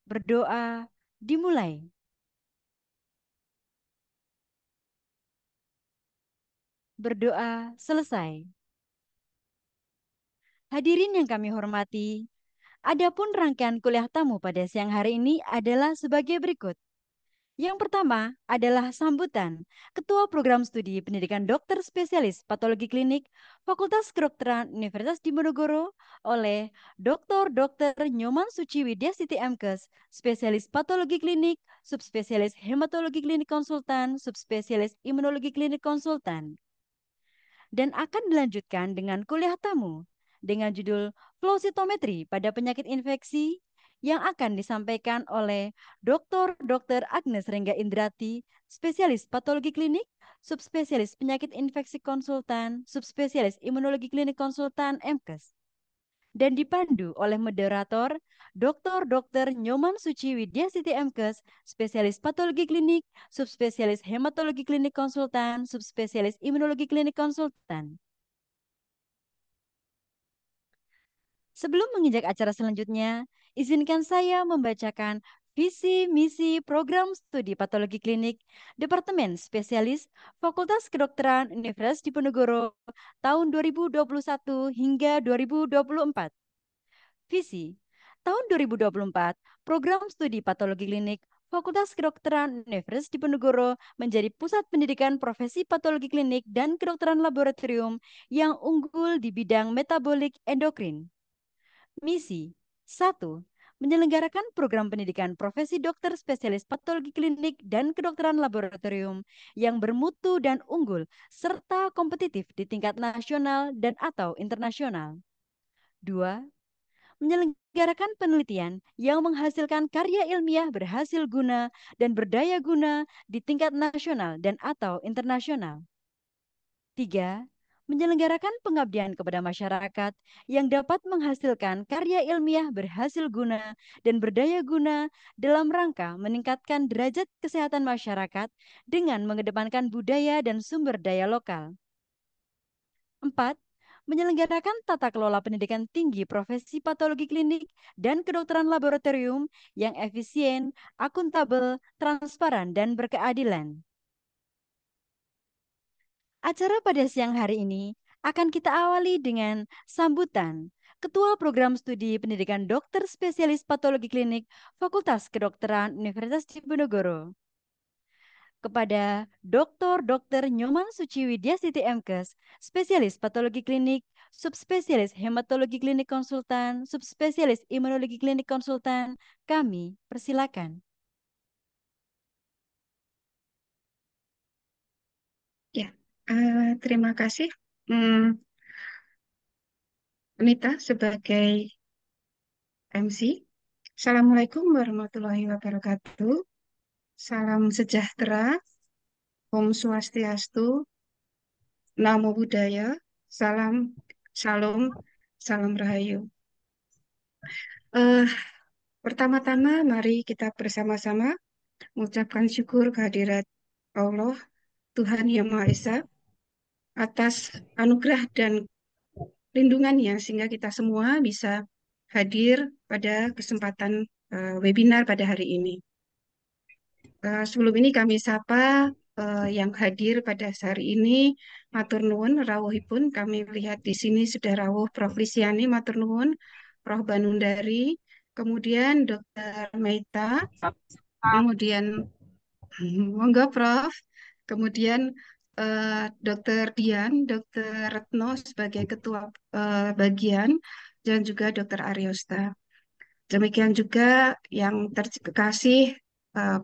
Berdoa dimulai. Berdoa selesai. Hadirin yang kami hormati, adapun rangkaian kuliah tamu pada siang hari ini adalah sebagai berikut. Yang pertama adalah sambutan Ketua Program Studi Pendidikan Dokter Spesialis Patologi Klinik Fakultas Kedokteran Universitas Diponegoro oleh Dr. Dr. Nyoman Suci Widya Siti MKes, Spesialis Patologi Klinik, Subspesialis Hematologi Klinik Konsultan, Subspesialis Imunologi Klinik Konsultan. Dan akan dilanjutkan dengan kuliah tamu dengan judul Flow Cytometry pada penyakit infeksi yang akan disampaikan oleh Dr. Dr. Agnes Rengga Indrati, spesialis patologi klinik, subspesialis penyakit infeksi konsultan, subspesialis imunologi klinik konsultan MKes dan dipandu oleh moderator Dr. Dr. Nyoman Suci Widya Siti MKes, spesialis patologi klinik, subspesialis hematologi klinik konsultan, subspesialis imunologi klinik konsultan. Sebelum menginjak acara selanjutnya, izinkan saya membacakan visi misi program studi patologi klinik Departemen Spesialis Fakultas Kedokteran Universitas Diponegoro tahun 2021 hingga 2024. Visi tahun 2024, program studi patologi klinik Fakultas Kedokteran Universitas Diponegoro menjadi pusat pendidikan profesi patologi klinik dan kedokteran laboratorium yang unggul di bidang metabolik endokrin. Misi 1. Menyelenggarakan program pendidikan profesi dokter spesialis patologi klinik dan kedokteran laboratorium yang bermutu dan unggul serta kompetitif di tingkat nasional dan atau internasional. 2. Menyelenggarakan penelitian yang menghasilkan karya ilmiah berhasil guna dan berdaya guna di tingkat nasional dan atau internasional. 3. Menyelenggarakan pengabdian kepada masyarakat yang dapat menghasilkan karya ilmiah berhasil guna dan berdaya guna dalam rangka meningkatkan derajat kesehatan masyarakat dengan mengedepankan budaya dan sumber daya lokal. 4. Menyelenggarakan tata kelola pendidikan tinggi profesi patologi klinik dan kedokteran laboratorium yang efisien, akuntabel, transparan, dan berkeadilan. Acara pada siang hari ini akan kita awali dengan sambutan Ketua Program Studi Pendidikan Dokter Spesialis Patologi Klinik Fakultas Kedokteran Universitas Diponegoro kepada Dr. Dr. Nyoman Suci Widya Siti MKes, spesialis patologi klinik, subspesialis hematologi klinik konsultan, subspesialis imunologi klinik konsultan. Kami persilakan. Ya, terima kasih, Anita sebagai MC. Assalamualaikum warahmatullahi wabarakatuh. Salam sejahtera, Om Swastiastu, Namo Buddhaya, salam, Shalom, salam Rahayu. Eh, Pertama-tama, mari kita bersama-sama mengucapkan syukur kehadirat Allah, Tuhan Yang Maha Esa, atas anugerah dan lindungannya sehingga kita semua bisa hadir pada kesempatan webinar pada hari ini. Sebelum ini kami sapa yang hadir pada hari ini, matur nuwun rawuhipun. Kami lihat di sini sudah rawuh Prof. Lisiani, matur nuwun, Prof. Banundari, kemudian Dr. Meita, kemudian monggo Prof. Kemudian Dr. Dian, Dr. Retno sebagai ketua bagian, dan juga Dr. Aryosta. Demikian juga yang terkasih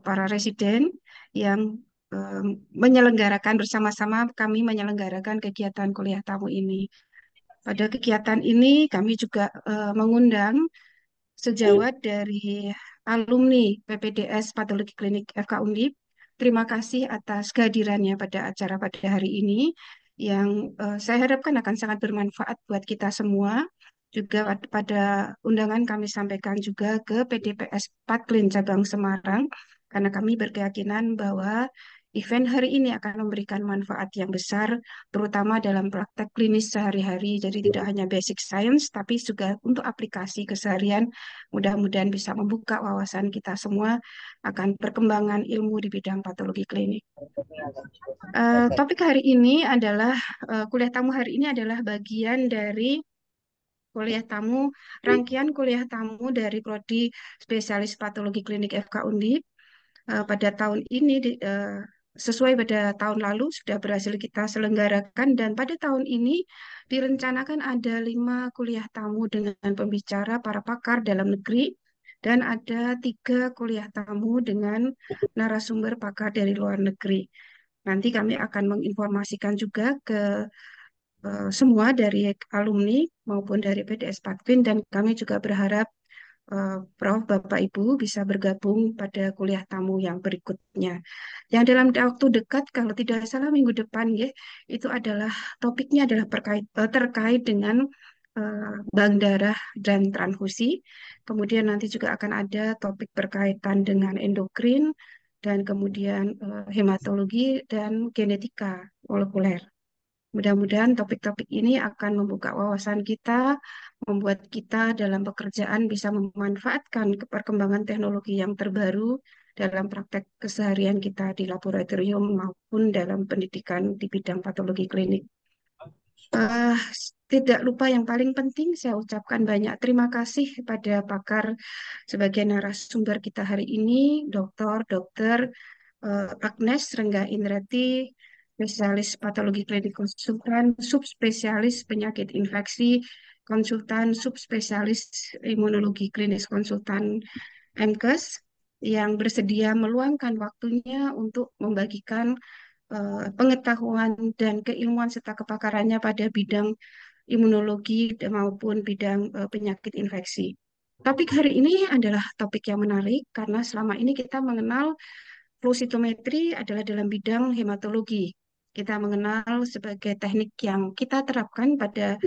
para residen yang menyelenggarakan bersama-sama kami menyelenggarakan kegiatan kuliah tamu ini. Pada kegiatan ini kami juga mengundang sejawat dari alumni PPDS Patologi Klinik FK Undip. Terima kasih atas kehadirannya pada acara pada hari ini yang saya harapkan akan sangat bermanfaat buat kita semua. Juga pada undangan kami sampaikan juga ke PDPS Patklin Cabang Semarang karena kami berkeyakinan bahwa event hari ini akan memberikan manfaat yang besar, terutama dalam praktek klinis sehari-hari. Jadi tidak hanya basic science, tapi juga untuk aplikasi keseharian. Mudah-mudahan bisa membuka wawasan kita semua akan perkembangan ilmu di bidang patologi klinik. Topik hari ini adalah kuliah tamu hari ini adalah bagian dari kuliah tamu rangkaian kuliah tamu dari Prodi Spesialis Patologi Klinik FK Undip. Pada tahun ini sesuai pada tahun lalu sudah berhasil kita selenggarakan dan pada tahun ini direncanakan ada 5 kuliah tamu dengan pembicara para pakar dalam negeri dan ada 3 kuliah tamu dengan narasumber pakar dari luar negeri. Nanti kami akan menginformasikan juga ke semua dari alumni maupun dari PDS Patwin dan kami juga berharap Prof, Bapak, Ibu bisa bergabung pada kuliah tamu yang berikutnya. Yang dalam waktu dekat, kalau tidak salah minggu depan, ya, itu adalah topiknya adalah terkait dengan bank darah dan transfusi. Kemudian nanti juga akan ada topik berkaitan dengan endokrin dan kemudian hematologi dan genetika molekuler. Mudah-mudahan topik-topik ini akan membuka wawasan kita, membuat kita dalam pekerjaan bisa memanfaatkan perkembangan teknologi yang terbaru dalam praktek keseharian kita di laboratorium maupun dalam pendidikan di bidang patologi klinik. Eh, Tidak lupa yang paling penting, saya ucapkan banyak terima kasih pada pakar sebagai narasumber kita hari ini, Dr. Agnes Rengga Indrati, spesialis patologi klinik konsultan, subspesialis penyakit infeksi, konsultan, subspesialis imunologi klinis konsultan MKes, yang bersedia meluangkan waktunya untuk membagikan pengetahuan dan keilmuan serta kepakarannya pada bidang imunologi maupun bidang penyakit infeksi. Topik hari ini adalah topik yang menarik karena selama ini kita mengenal flow cytometry adalah dalam bidang hematologi. Kita mengenal sebagai teknik yang kita terapkan pada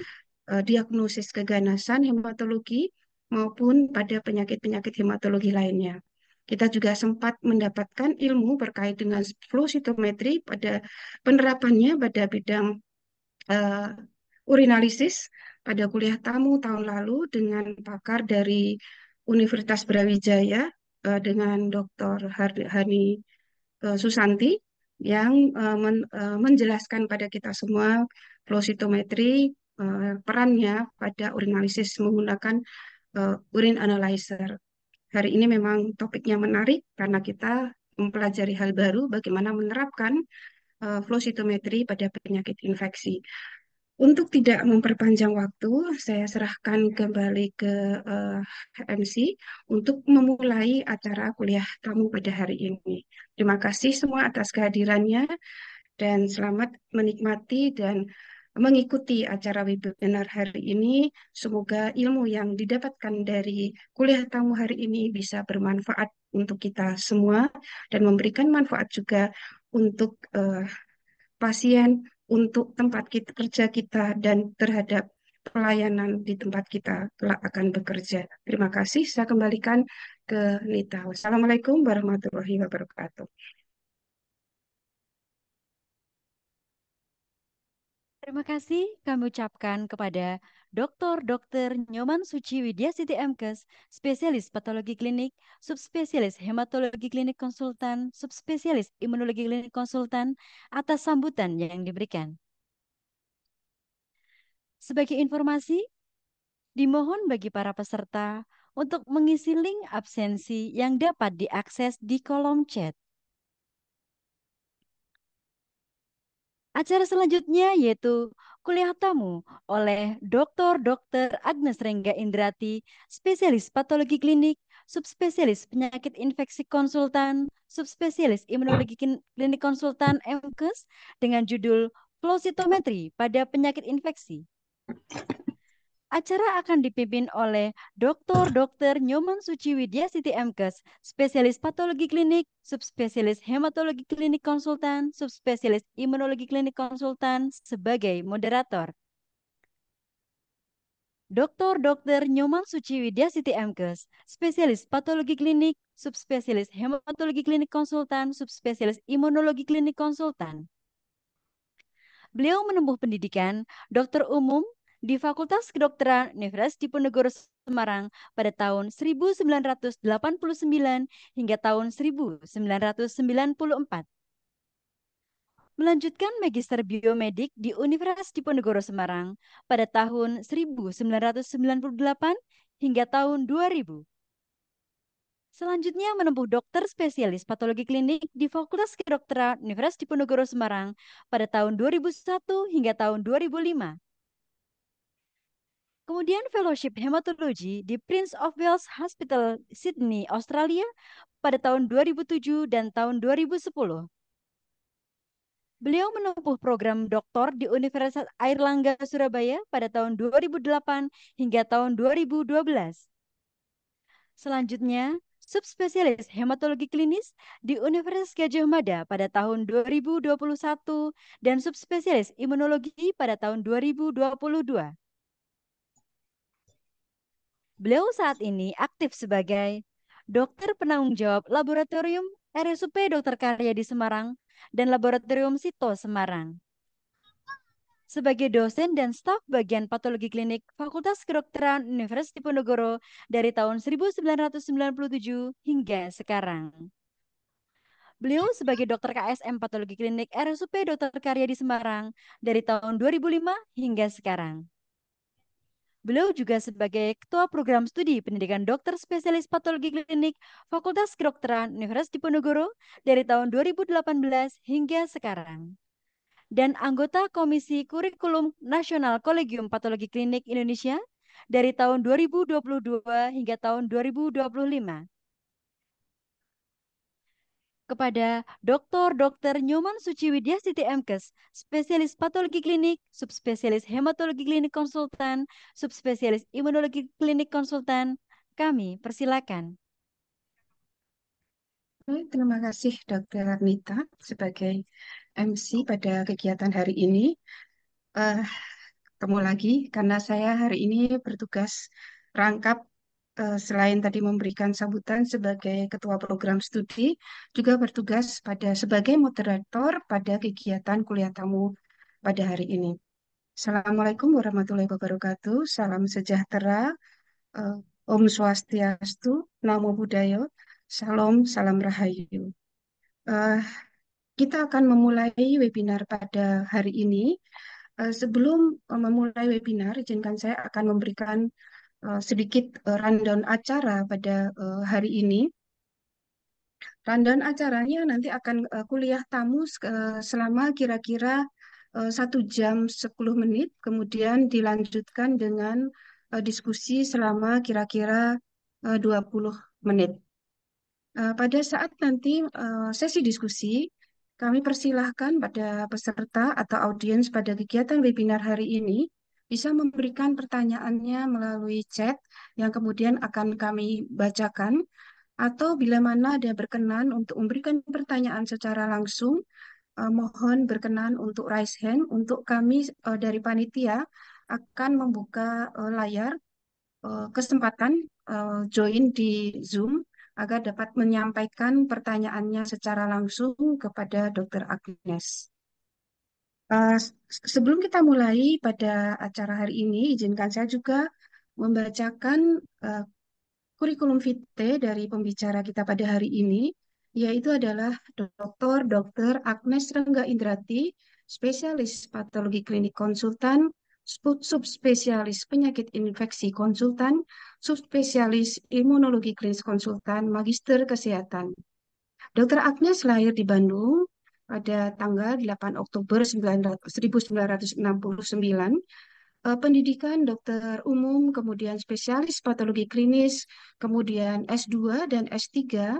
diagnosis keganasan hematologi maupun pada penyakit-penyakit hematologi lainnya. Kita juga sempat mendapatkan ilmu berkait dengan flow cytometry pada penerapannya pada bidang uh, urinalisis pada kuliah tamu tahun lalu dengan pakar dari Universitas Brawijaya dengan Dr. Hani Susanti yang menjelaskan pada kita semua flow cytometry perannya pada urinalisis menggunakan urine analyzer. Hari ini memang topiknya menarik karena kita mempelajari hal baru bagaimana menerapkan flow cytometry pada penyakit infeksi. Untuk tidak memperpanjang waktu, saya serahkan kembali ke uh, MC untuk memulai acara kuliah tamu pada hari ini. Terima kasih semua atas kehadirannya dan selamat menikmati dan mengikuti acara webinar hari ini. Semoga ilmu yang didapatkan dari kuliah tamu hari ini bisa bermanfaat untuk kita semua dan memberikan manfaat juga untuk pasien, untuk tempat kita, kerja kita, dan terhadap pelayanan di tempat kita kelak akan bekerja. Terima kasih. Saya kembalikan ke Nita. Wassalamualaikum warahmatullahi wabarakatuh. Terima kasih kami ucapkan kepada Dr. Nyoman Suci Widyasiti MKes, spesialis patologi klinik, subspesialis hematologi klinik konsultan, subspesialis imunologi klinik konsultan atas sambutan yang diberikan. Sebagai informasi, dimohon bagi para peserta untuk mengisi link absensi yang dapat diakses di kolom chat. Acara selanjutnya yaitu kuliah tamu oleh Dr. Agnes Rengga Indrati, spesialis patologi klinik, subspesialis penyakit infeksi konsultan, subspesialis imunologi klinik konsultan MKes dengan judul flow cytometry pada penyakit infeksi. Acara akan dipimpin oleh Dr. Nyoman Suci Widyasiti MKes, spesialis patologi klinik, subspesialis hematologi klinik konsultan, subspesialis imunologi klinik konsultan sebagai moderator. Dr. Nyoman Suci Widya Siti MKes, spesialis patologi klinik, subspesialis hematologi klinik konsultan, subspesialis imunologi klinik konsultan. Beliau menempuh pendidikan dokter umum di Fakultas Kedokteran Universitas Diponegoro Semarang pada tahun 1989 hingga tahun 1994. Melanjutkan Magister Biomedik di Universitas Diponegoro Semarang pada tahun 1998 hingga tahun 2000. Selanjutnya menempuh dokter spesialis patologi klinik di Fakultas Kedokteran Universitas Diponegoro Semarang pada tahun 2001 hingga tahun 2005. Kemudian fellowship hematologi di Prince of Wales Hospital, Sydney, Australia pada tahun 2007 dan tahun 2010. Beliau menempuh program doktor di Universitas Airlangga Surabaya pada tahun 2008 hingga tahun 2012. Selanjutnya, subspesialis hematologi klinis di Universitas Gadjah Mada pada tahun 2021 dan subspesialis imunologi pada tahun 2022. Beliau saat ini aktif sebagai dokter penanggung jawab laboratorium RSUP Dr. Karya di Semarang dan Laboratorium Sito Semarang. Sebagai dosen dan staf bagian patologi klinik Fakultas Kedokteran Universitas Diponegoro dari tahun 1997 hingga sekarang. Beliau sebagai dokter KSM Patologi Klinik RSUP Dr. Karya di Semarang dari tahun 2005 hingga sekarang. Beliau juga sebagai Ketua Program Studi Pendidikan Dokter Spesialis Patologi Klinik Fakultas Kedokteran Universitas Diponegoro dari tahun 2018 hingga sekarang. Dan anggota Komisi Kurikulum Nasional Kolegium Patologi Klinik Indonesia dari tahun 2022 hingga tahun 2025. Kepada Dr. Nyoman Suci Widya Siti MKes, spesialis patologi klinik, subspesialis hematologi klinik konsultan, subspesialis imunologi klinik konsultan, kami persilakan. Terima kasih Dr. Nita sebagai MC pada kegiatan hari ini. Eh, Ketemu lagi karena saya hari ini bertugas rangkap selain tadi memberikan sambutan sebagai ketua program studi, juga bertugas sebagai moderator pada kegiatan kuliah tamu pada hari ini. Assalamualaikum warahmatullahi wabarakatuh. Salam sejahtera, eh, Om Swastiastu, Namo Buddhaya, Salam, Salam Rahayu. Eh, kita akan memulai webinar pada hari ini. Sebelum memulai webinar, izinkan saya akan memberikan sedikit rundown acara pada hari ini. Rundown acaranya nanti akan kuliah tamu selama kira-kira 1 jam 10 menit, kemudian dilanjutkan dengan diskusi selama kira-kira 20 menit. Pada saat nanti sesi diskusi, kami persilahkan pada peserta atau audiens pada kegiatan webinar hari ini bisa memberikan pertanyaannya melalui chat yang kemudian akan kami bacakan, atau bila mana ada berkenan untuk memberikan pertanyaan secara langsung, mohon berkenan untuk raise hand untuk kami dari panitia akan membuka layar kesempatan join di Zoom agar dapat menyampaikan pertanyaannya secara langsung kepada Dr. Agnes. Eh, Sebelum kita mulai pada acara hari ini, izinkan saya juga membacakan eh, kurikulum vitae dari pembicara kita pada hari ini, yaitu adalah Dr. Agnes Rengga Indrati, spesialis patologi klinik konsultan, subspesialis penyakit infeksi konsultan, subspesialis imunologi klinis konsultan, magister kesehatan. Dr. Agnes lahir di Bandung pada tanggal 8 Oktober 1969. Pendidikan dokter umum, kemudian spesialis patologi klinis, kemudian S2 dan S3,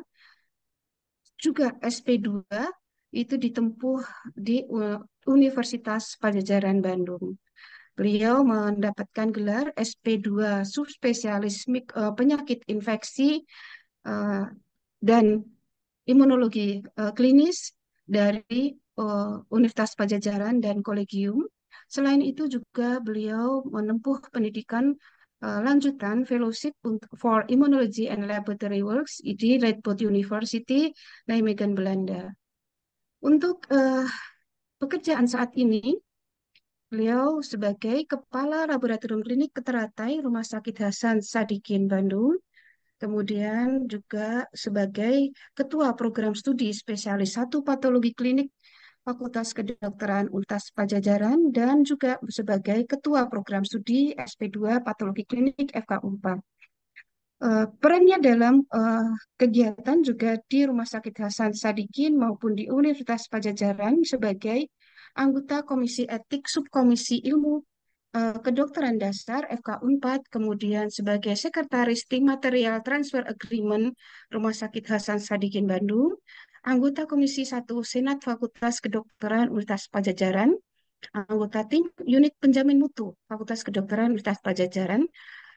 juga SP2 itu ditempuh di Universitas Padjadjaran Bandung. Beliau mendapatkan gelar SP2 subspesialis penyakit infeksi dan imunologi klinis dari Universitas Padjadjaran dan Kolegium. Selain itu juga beliau menempuh pendidikan lanjutan fellowship for Immunology and Laboratory Works di Radboud University, Nijmegen, Belanda. Untuk pekerjaan saat ini, beliau sebagai Kepala Laboratorium Klinik Keteratai Rumah Sakit Hasan Sadikin, Bandung, kemudian juga sebagai Ketua Program Studi Spesialis 1 Patologi Klinik Fakultas Kedokteran Universitas Padjadjaran, dan juga sebagai Ketua Program Studi SP2 Patologi Klinik FK4. Perannya dalam kegiatan juga di Rumah Sakit Hasan Sadikin maupun di Universitas Padjadjaran sebagai anggota Komisi Etik Subkomisi Ilmu Kedokteran Dasar FK4, kemudian sebagai Sekretaris Tim Material Transfer Agreement Rumah Sakit Hasan Sadikin Bandung, anggota Komisi 1 Senat Fakultas Kedokteran Universitas Padjadjaran, anggota tim Unit Penjamin Mutu Fakultas Kedokteran Universitas Padjadjaran,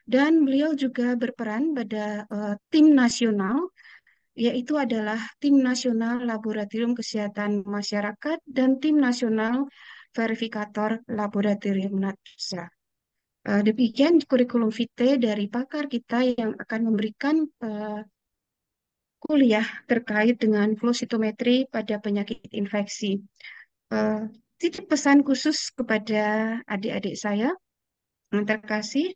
dan beliau juga berperan pada tim nasional, yaitu adalah Tim Nasional Laboratorium Kesehatan Masyarakat dan Tim Nasional Verifikator Laboratorium NATSA. Demikian kurikulum vitae dari pakar kita yang akan memberikan kuliah terkait dengan flow cytometry pada penyakit infeksi. Uh, Titip pesan khusus kepada adik-adik saya yang terkasih,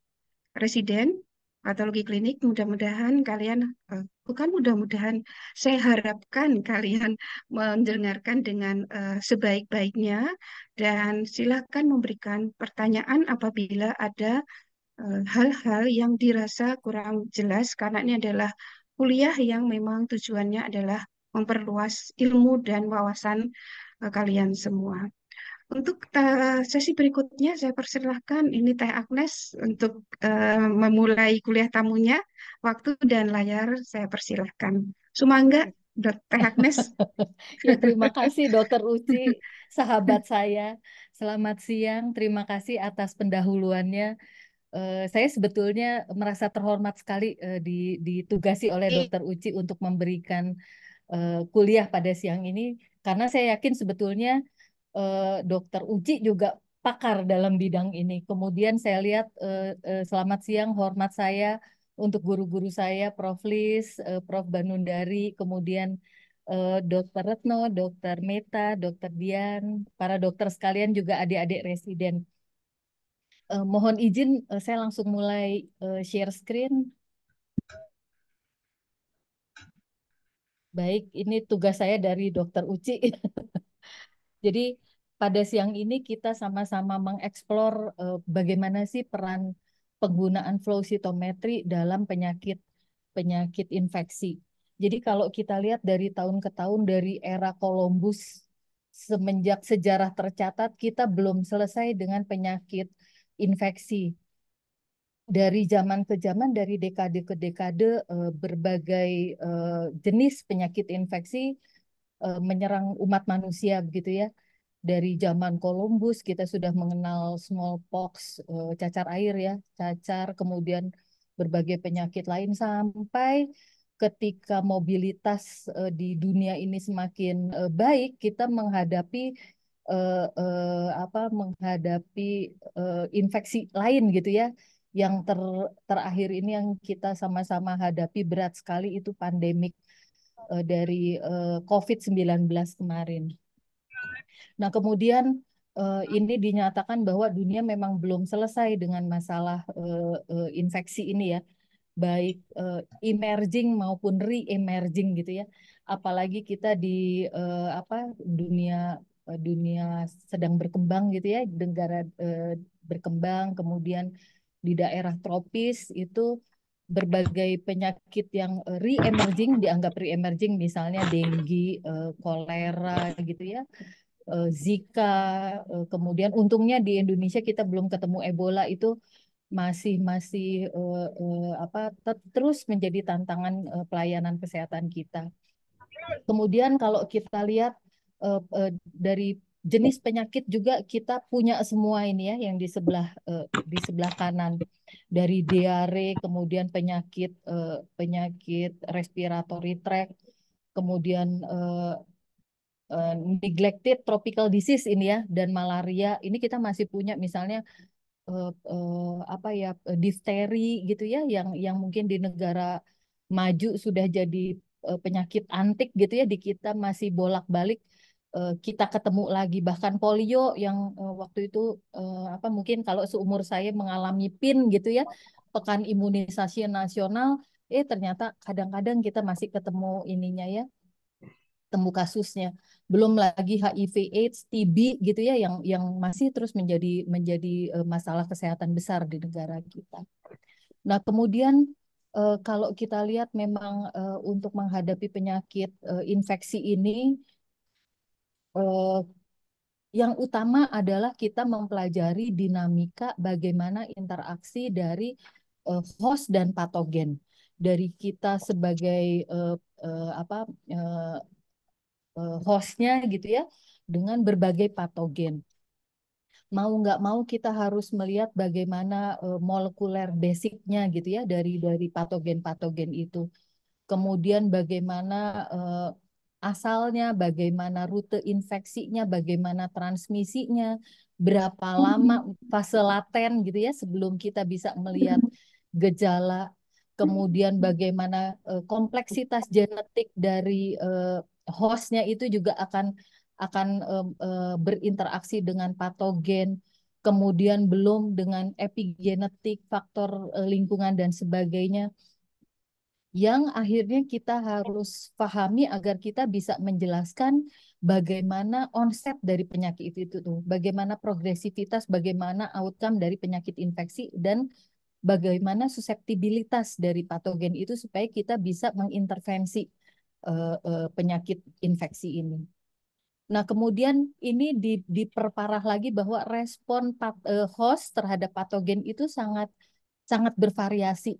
residen patologi klinik, mudah-mudahan kalian, bukan mudah-mudahan, saya harapkan kalian mendengarkan dengan sebaik-baiknya, dan silakan memberikan pertanyaan apabila ada hal-hal yang dirasa kurang jelas, karena ini adalah kuliah yang memang tujuannya adalah memperluas ilmu dan wawasan kalian semua. Untuk sesi berikutnya, saya persilahkan ini Teh Agnes untuk memulai kuliah tamunya. Waktu dan layar saya persilahkan. Sumangga, Teh Agnes. Ya, terima kasih Dokter Uci, sahabat saya. Selamat siang, terima kasih atas pendahuluannya. Saya sebetulnya merasa terhormat sekali ditugasi oleh Dokter Uci untuk memberikan kuliah pada siang ini, karena saya yakin sebetulnya Dokter Uci juga pakar dalam bidang ini. Kemudian saya lihat selamat siang, hormat saya untuk guru-guru saya, Prof. Lis, Prof. Banundari, kemudian Dokter Retno, Dokter Meta, Dokter Dian, para dokter sekalian juga adik-adik residen. Mohon izin saya langsung mulai share screen. Baik, ini tugas saya dari Dokter Uci. Jadi pada siang ini kita sama-sama mengeksplor bagaimana sih peran penggunaan flow cytometry dalam penyakit infeksi. Jadi kalau kita lihat dari tahun ke tahun, dari era Columbus, semenjak sejarah tercatat, kita belum selesai dengan penyakit infeksi. Dari zaman ke zaman, dari dekade ke dekade, berbagai jenis penyakit infeksi menyerang umat manusia, begitu ya. Dari zaman Columbus kita sudah mengenal smallpox, cacar air ya, cacar, kemudian berbagai penyakit lain, sampai ketika mobilitas di dunia ini semakin baik, kita menghadapi menghadapi infeksi lain gitu ya. Yang terakhir ini yang kita sama-sama hadapi berat sekali itu pandemik dari COVID-19 kemarin. Nah, kemudian ini dinyatakan bahwa dunia memang belum selesai dengan masalah infeksi ini ya, baik emerging maupun re-emerging gitu ya. Apalagi kita di dunia dunia sedang berkembang gitu ya, negara berkembang, kemudian di daerah tropis itu berbagai penyakit yang re-emerging, dianggap re-emerging, misalnya dengue, kolera gitu ya, Zika, kemudian untungnya di Indonesia kita belum ketemu Ebola, itu masih masih terus menjadi tantangan pelayanan kesehatan kita. Kemudian kalau kita lihat dari jenis penyakit juga kita punya semua ini ya, yang di sebelah kanan, dari diare, kemudian penyakit respiratory tract, kemudian neglected tropical disease ini ya, dan malaria. Ini kita masih punya misalnya apa ya difteri gitu ya, yang mungkin di negara maju sudah jadi penyakit antik gitu ya, di kita masih bolak-balik kita ketemu lagi. Bahkan polio yang waktu itu apa mungkin kalau seumur saya mengalami PIN gitu ya, pekan imunisasi nasional, ternyata kadang-kadang kita masih ketemu ininya ya, temu kasusnya. Belum lagi HIV AIDS, TB gitu ya, yang masih terus menjadi masalah kesehatan besar di negara kita. Nah, kemudian kalau kita lihat memang untuk menghadapi penyakit infeksi ini, eh, yang utama adalah kita mempelajari dinamika bagaimana interaksi dari host dan patogen. Dari kita sebagai apa hostnya gitu ya, dengan berbagai patogen. Mau nggak mau kita harus melihat bagaimana molekuler basicnya gitu ya dari patogen-patogen itu. Kemudian bagaimana asalnya, bagaimana rute infeksinya, bagaimana transmisinya, berapa lama fase laten gitu ya sebelum kita bisa melihat gejala. Kemudian bagaimana kompleksitas genetik dari hostnya itu juga akan berinteraksi dengan patogen. Kemudian belum dengan epigenetik, faktor lingkungan dan sebagainya yang akhirnya kita harus pahami agar kita bisa menjelaskan bagaimana onset dari penyakit itu tuh, bagaimana progresivitas, bagaimana outcome dari penyakit infeksi dan bagaimana suseptibilitas dari patogen itu supaya kita bisa mengintervensi penyakit infeksi ini. Nah, kemudian ini diperparah lagi bahwa respon host terhadap patogen itu sangat sangat bervariasi.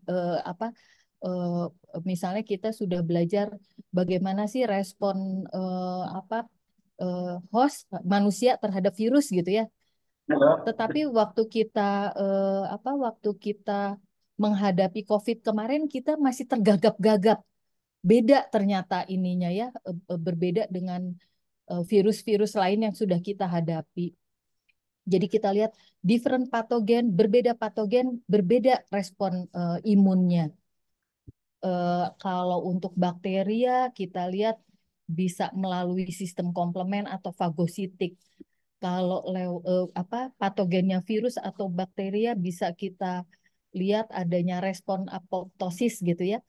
Misalnya kita sudah belajar bagaimana sih respon apa host manusia terhadap virus gitu ya. Tetapi waktu kita menghadapi COVID kemarin kita masih tergagap-gagap. Beda ternyata ininya ya, berbeda dengan virus-virus lain yang sudah kita hadapi. Jadi kita lihat patogen, berbeda respon imunnya. Kalau untuk bakteria kita lihat bisa melalui sistem komplement atau fagositik. Kalau patogennya virus atau bakteria bisa kita lihat adanya respon apoptosis gitu ya.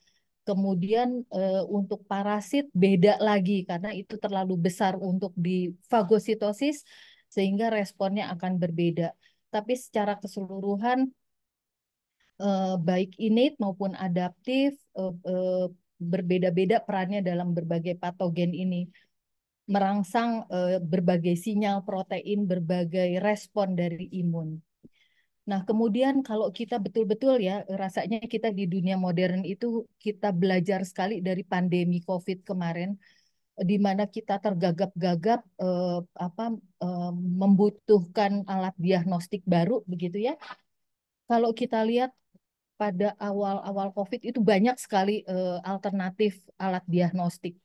Kemudian untuk parasit beda lagi karena itu terlalu besar untuk di fagositosis sehingga responnya akan berbeda. Tapi secara keseluruhan baik innate maupun adaptif berbeda-beda perannya dalam berbagai patogen ini merangsang berbagai sinyal protein, berbagai respon dari imun. Nah, kemudian kalau kita betul-betul ya, rasanya kita di dunia modern itu kita belajar sekali dari pandemi COVID kemarin, di mana kita tergagap-gagap membutuhkan alat diagnostik baru begitu ya. Kalau kita lihat pada awal-awal COVID itu banyak sekali alternatif alat diagnostik.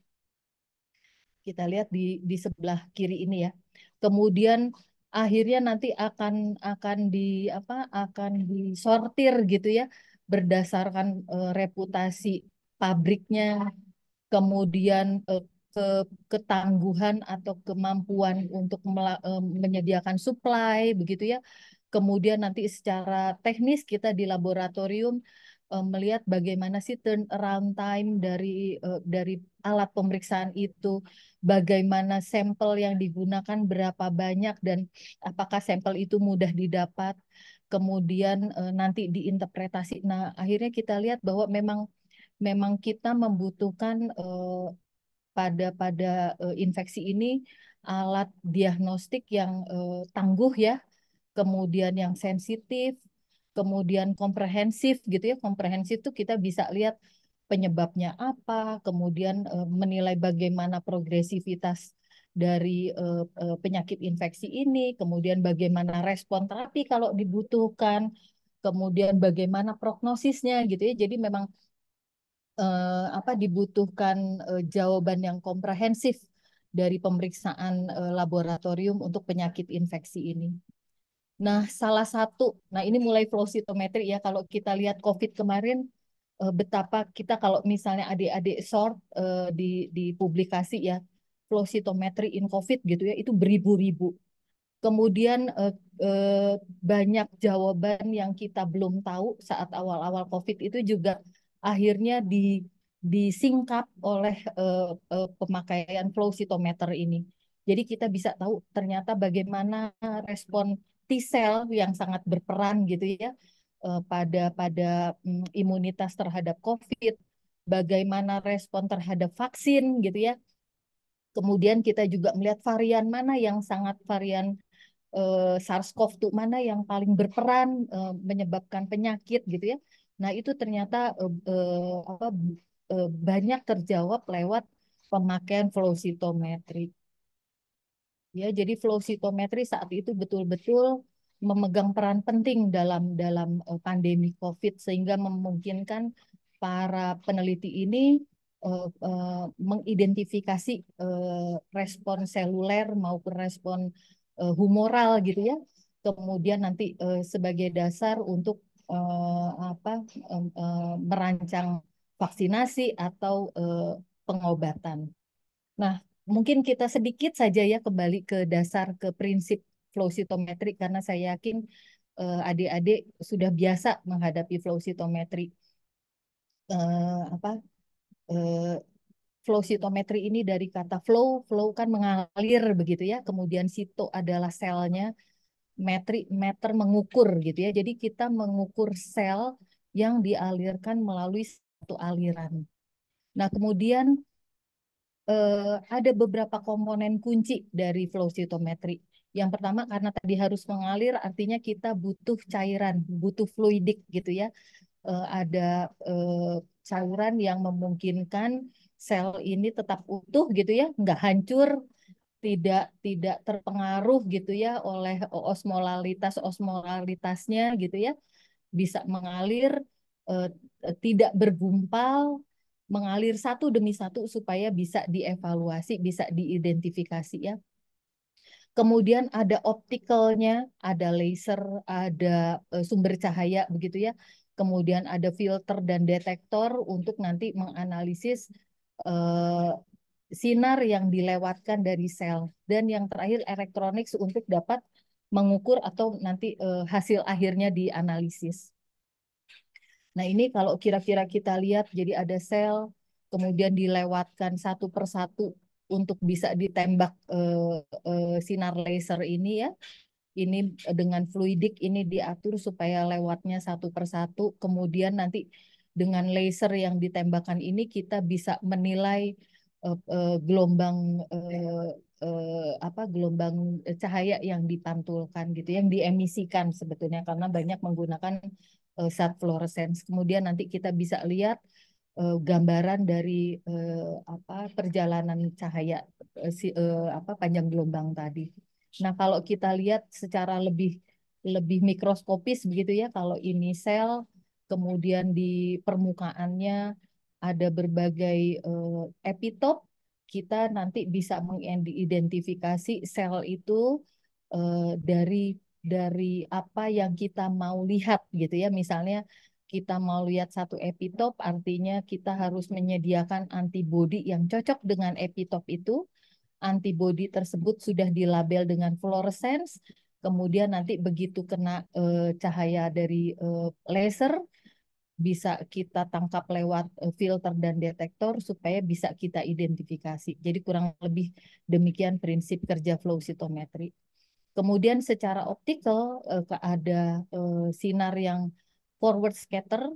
Kita lihat di sebelah kiri ini ya. Kemudian akhirnya nanti akan disortir gitu ya berdasarkan reputasi pabriknya, kemudian ke ketangguhan atau kemampuan untuk menyediakan supply begitu ya. Kemudian nanti secara teknis kita di laboratorium melihat bagaimana sih turnaround time dari alat pemeriksaan itu, bagaimana sampel yang digunakan berapa banyak dan apakah sampel itu mudah didapat, kemudian nanti diinterpretasi. Nah, akhirnya kita lihat bahwa memang memang kita membutuhkan pada infeksi ini alat diagnostik yang tangguh ya, kemudian yang sensitif, kemudian komprehensif gitu ya. Komprehensif itu kita bisa lihat penyebabnya apa, kemudian menilai bagaimana progresivitas dari penyakit infeksi ini, kemudian bagaimana respon terapi kalau dibutuhkan, kemudian bagaimana prognosisnya gitu ya. Jadi memang dibutuhkan jawaban yang komprehensif dari pemeriksaan laboratorium untuk penyakit infeksi ini. Nah, nah ini mulai flow cytometry ya. Kalau kita lihat COVID kemarin, betapa kita kalau misalnya adik-adik sort di publikasi ya, flow cytometry in COVID gitu ya, itu beribu-ribu. Kemudian banyak jawaban yang kita belum tahu saat awal-awal COVID itu juga akhirnya disingkap oleh pemakaian flow cytometer ini. Jadi kita bisa tahu ternyata bagaimana respon T-cell yang sangat berperan gitu ya pada imunitas terhadap COVID, bagaimana respon terhadap vaksin gitu ya. Kemudian kita juga melihat varian mana yang sangat varian SARS-CoV-2 mana yang paling berperan menyebabkan penyakit gitu ya. Nah, itu ternyata banyak terjawab lewat pemakaian flow cytometry. Ya, jadi flow cytometry saat itu betul-betul memegang peran penting dalam pandemi COVID sehingga memungkinkan para peneliti ini mengidentifikasi respon seluler maupun respon humoral gitu ya. Kemudian nanti sebagai dasar untuk merancang vaksinasi atau pengobatan. Nah, mungkin kita sedikit saja ya kembali ke dasar ke prinsip flow cytometry karena saya yakin adik-adik sudah biasa menghadapi flow cytometry. Apa flow cytometry ini dari kata flow kan mengalir begitu ya. Kemudian sito adalah selnya, meter mengukur gitu ya. Jadi kita mengukur sel yang dialirkan melalui satu aliran. Nah, kemudian ada beberapa komponen kunci dari flow cytometry. Yang pertama karena tadi harus mengalir, artinya kita butuh cairan, butuh fluidik gitu ya. Ada cairan yang memungkinkan sel ini tetap utuh gitu ya, nggak hancur, tidak terpengaruh gitu ya oleh osmolalitasnya gitu ya, bisa mengalir, eh, tidak bergumpal, mengalir satu demi satu supaya bisa dievaluasi, bisa diidentifikasi ya. Kemudian ada optikalnya, ada laser, ada sumber cahaya begitu ya. Kemudian ada filter dan detektor untuk nanti menganalisis eh, sinar yang dilewatkan dari sel. Dan yang terakhir elektronik untuk dapat mengukur atau nanti hasil akhirnya dianalisis. Nah, ini kalau kira-kira kita lihat, jadi ada sel, kemudian dilewatkan satu persatu untuk bisa ditembak sinar laser ini ya. Ini dengan fluidik ini diatur supaya lewatnya satu persatu. Kemudian nanti dengan laser yang ditembakkan ini kita bisa menilai gelombang gelombang cahaya yang dipantulkan gitu, yang diemisikan sebetulnya karena banyak menggunakan zat fluorescence. Kemudian nanti kita bisa lihat gambaran dari perjalanan cahaya panjang gelombang tadi. Nah, kalau kita lihat secara lebih lebih mikroskopis begitu ya, kalau ini sel, kemudian di permukaannya ada berbagai epitop, kita nanti bisa mengidentifikasi sel itu dari apa yang kita mau lihat gitu ya. Misalnya kita mau lihat satu epitop, artinya kita harus menyediakan antibodi yang cocok dengan epitop itu. Antibodi tersebut sudah dilabel dengan fluorescence, kemudian nanti begitu kena cahaya dari laser, bisa kita tangkap lewat filter dan detektor supaya bisa kita identifikasi. Jadi kurang lebih demikian prinsip kerja flow cytometry. Kemudian secara optikal ada sinar yang forward scatter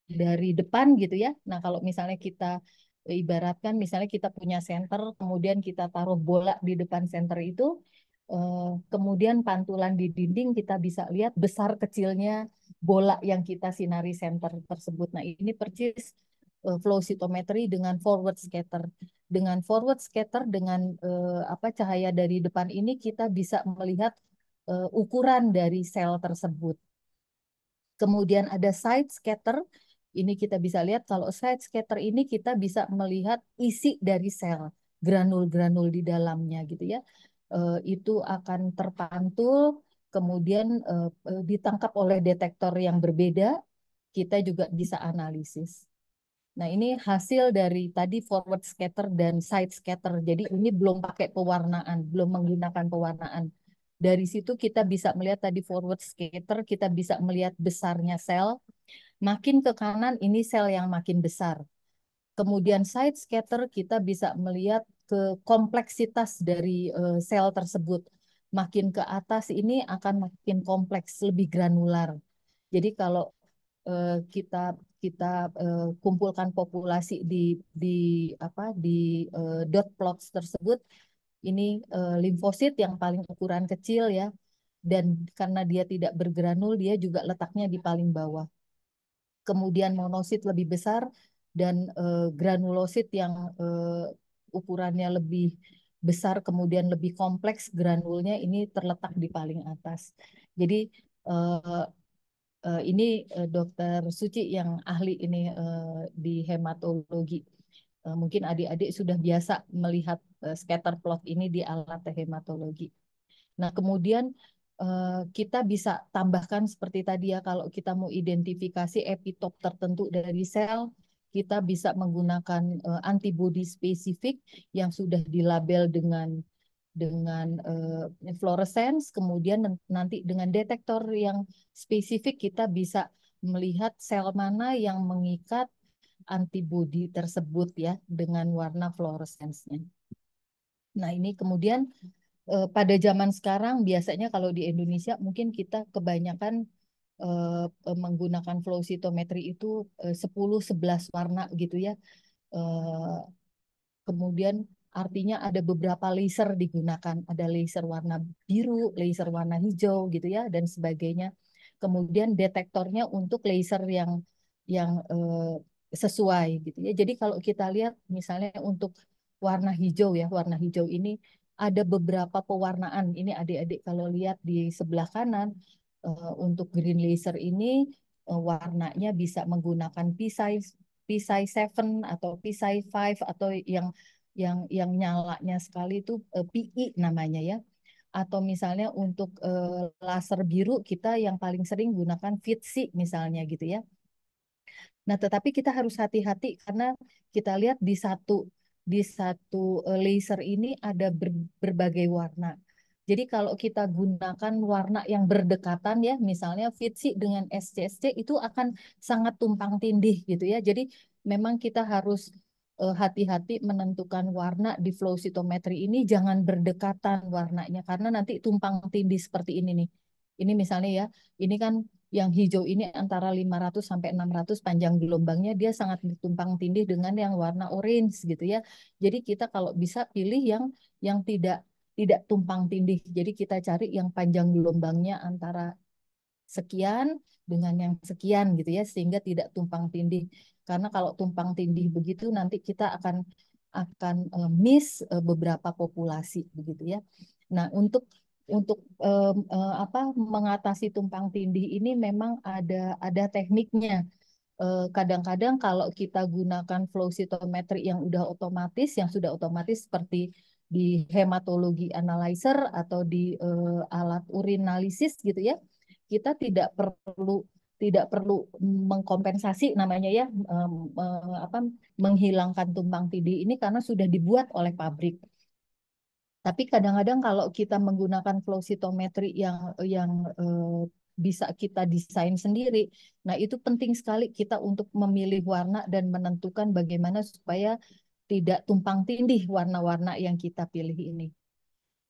dari depan gitu ya. Nah, kalau misalnya kita ibaratkan misalnya kita punya center, kemudian kita taruh bola di depan center itu, kemudian pantulan di dinding kita bisa lihat besar kecilnya bola yang kita sinari center tersebut. Nah, ini persis flow cytometry dengan forward scatter. Dengan forward scatter dengan cahaya dari depan ini kita bisa melihat ukuran dari sel tersebut. Kemudian ada side scatter. Ini kita bisa lihat kalau side scatter ini kita bisa melihat isi dari sel, granul-granul di dalamnya gitu ya. Itu akan terpantul kemudian ditangkap oleh detektor yang berbeda, kita juga bisa analisis. Nah, ini hasil dari tadi forward scatter dan side scatter. Jadi ini belum pakai pewarnaan, belum menggunakan pewarnaan. Dari situ kita bisa melihat tadi forward scatter, kita bisa melihat besarnya sel. Makin ke kanan ini sel yang makin besar. Kemudian side scatter kita bisa melihat ke kompleksitas dari sel tersebut. Makin ke atas ini akan makin kompleks, lebih granular. Jadi kalau kita kita kumpulkan populasi di apa di dot plots tersebut, ini limfosit yang paling ukuran kecil ya, dan karena dia tidak bergranul, dia juga letaknya di paling bawah. Kemudian monosit lebih besar dan granulosit yang ukurannya lebih besar, kemudian lebih kompleks granulnya ini terletak di paling atas. Jadi eh, ini Dokter Suci yang ahli ini di hematologi. Mungkin adik-adik sudah biasa melihat scatter plot ini di alat hematologi. Nah, kemudian kita bisa tambahkan seperti tadi ya, kalau kita mau identifikasi epitop tertentu dari sel, kita bisa menggunakan antibodi spesifik yang sudah dilabel dengan fluorescence, kemudian nanti dengan detektor yang spesifik kita bisa melihat sel mana yang mengikat antibodi tersebut ya dengan warna fluorescence-nya. Nah, ini kemudian pada zaman sekarang biasanya kalau di Indonesia mungkin kita kebanyakan menggunakan flow cytometry itu 10-11 warna gitu ya. Eh, Kemudian artinya ada beberapa laser digunakan, ada laser warna biru, laser warna hijau gitu ya dan sebagainya. Kemudian detektornya untuk laser yang sesuai gitu ya. Jadi kalau kita lihat misalnya untuk warna hijau ya, warna hijau ini ada beberapa pewarnaan. Ini adik-adik kalau lihat di sebelah kanan untuk green laser ini warnanya bisa menggunakan PSI 7 atau PSI 5 atau yang nyalanya sekali itu PI namanya ya. Atau misalnya untuk laser biru kita yang paling sering gunakan FITSI misalnya gitu ya. Nah, tetapi kita harus hati-hati karena kita lihat di satu laser ini ada berbagai warna. Jadi kalau kita gunakan warna yang berdekatan ya, misalnya FITSI dengan SCSC itu akan sangat tumpang tindih gitu ya. Jadi memang kita harus hati-hati menentukan warna di flow cytometry ini jangan berdekatan warnanya karena nanti tumpang tindih seperti ini nih. Ini misalnya ya, ini kan yang hijau ini antara 500 sampai 600 panjang gelombangnya dia sangat tumpang tindih dengan yang warna orange gitu ya. Jadi kita kalau bisa pilih yang tidak tumpang tindih. Jadi kita cari yang panjang gelombangnya antara sekian dengan yang sekian gitu ya sehingga tidak tumpang tindih. Karena kalau tumpang tindih begitu nanti kita akan miss beberapa populasi begitu ya. Nah, untuk apa mengatasi tumpang tindih ini memang ada tekniknya. Kadang-kadang kalau kita gunakan flow cytometry yang udah otomatis, yang sudah otomatis seperti di hematologi analyzer atau di alat urinalisis gitu ya, kita tidak perlu mengkompensasi namanya ya, apa menghilangkan tumpang tindih ini karena sudah dibuat oleh pabrik. Tapi kadang-kadang kalau kita menggunakan flow cytometry yang bisa kita desain sendiri, nah itu penting sekali kita untuk memilih warna dan menentukan bagaimana supaya tidak tumpang tindih warna-warna yang kita pilih ini.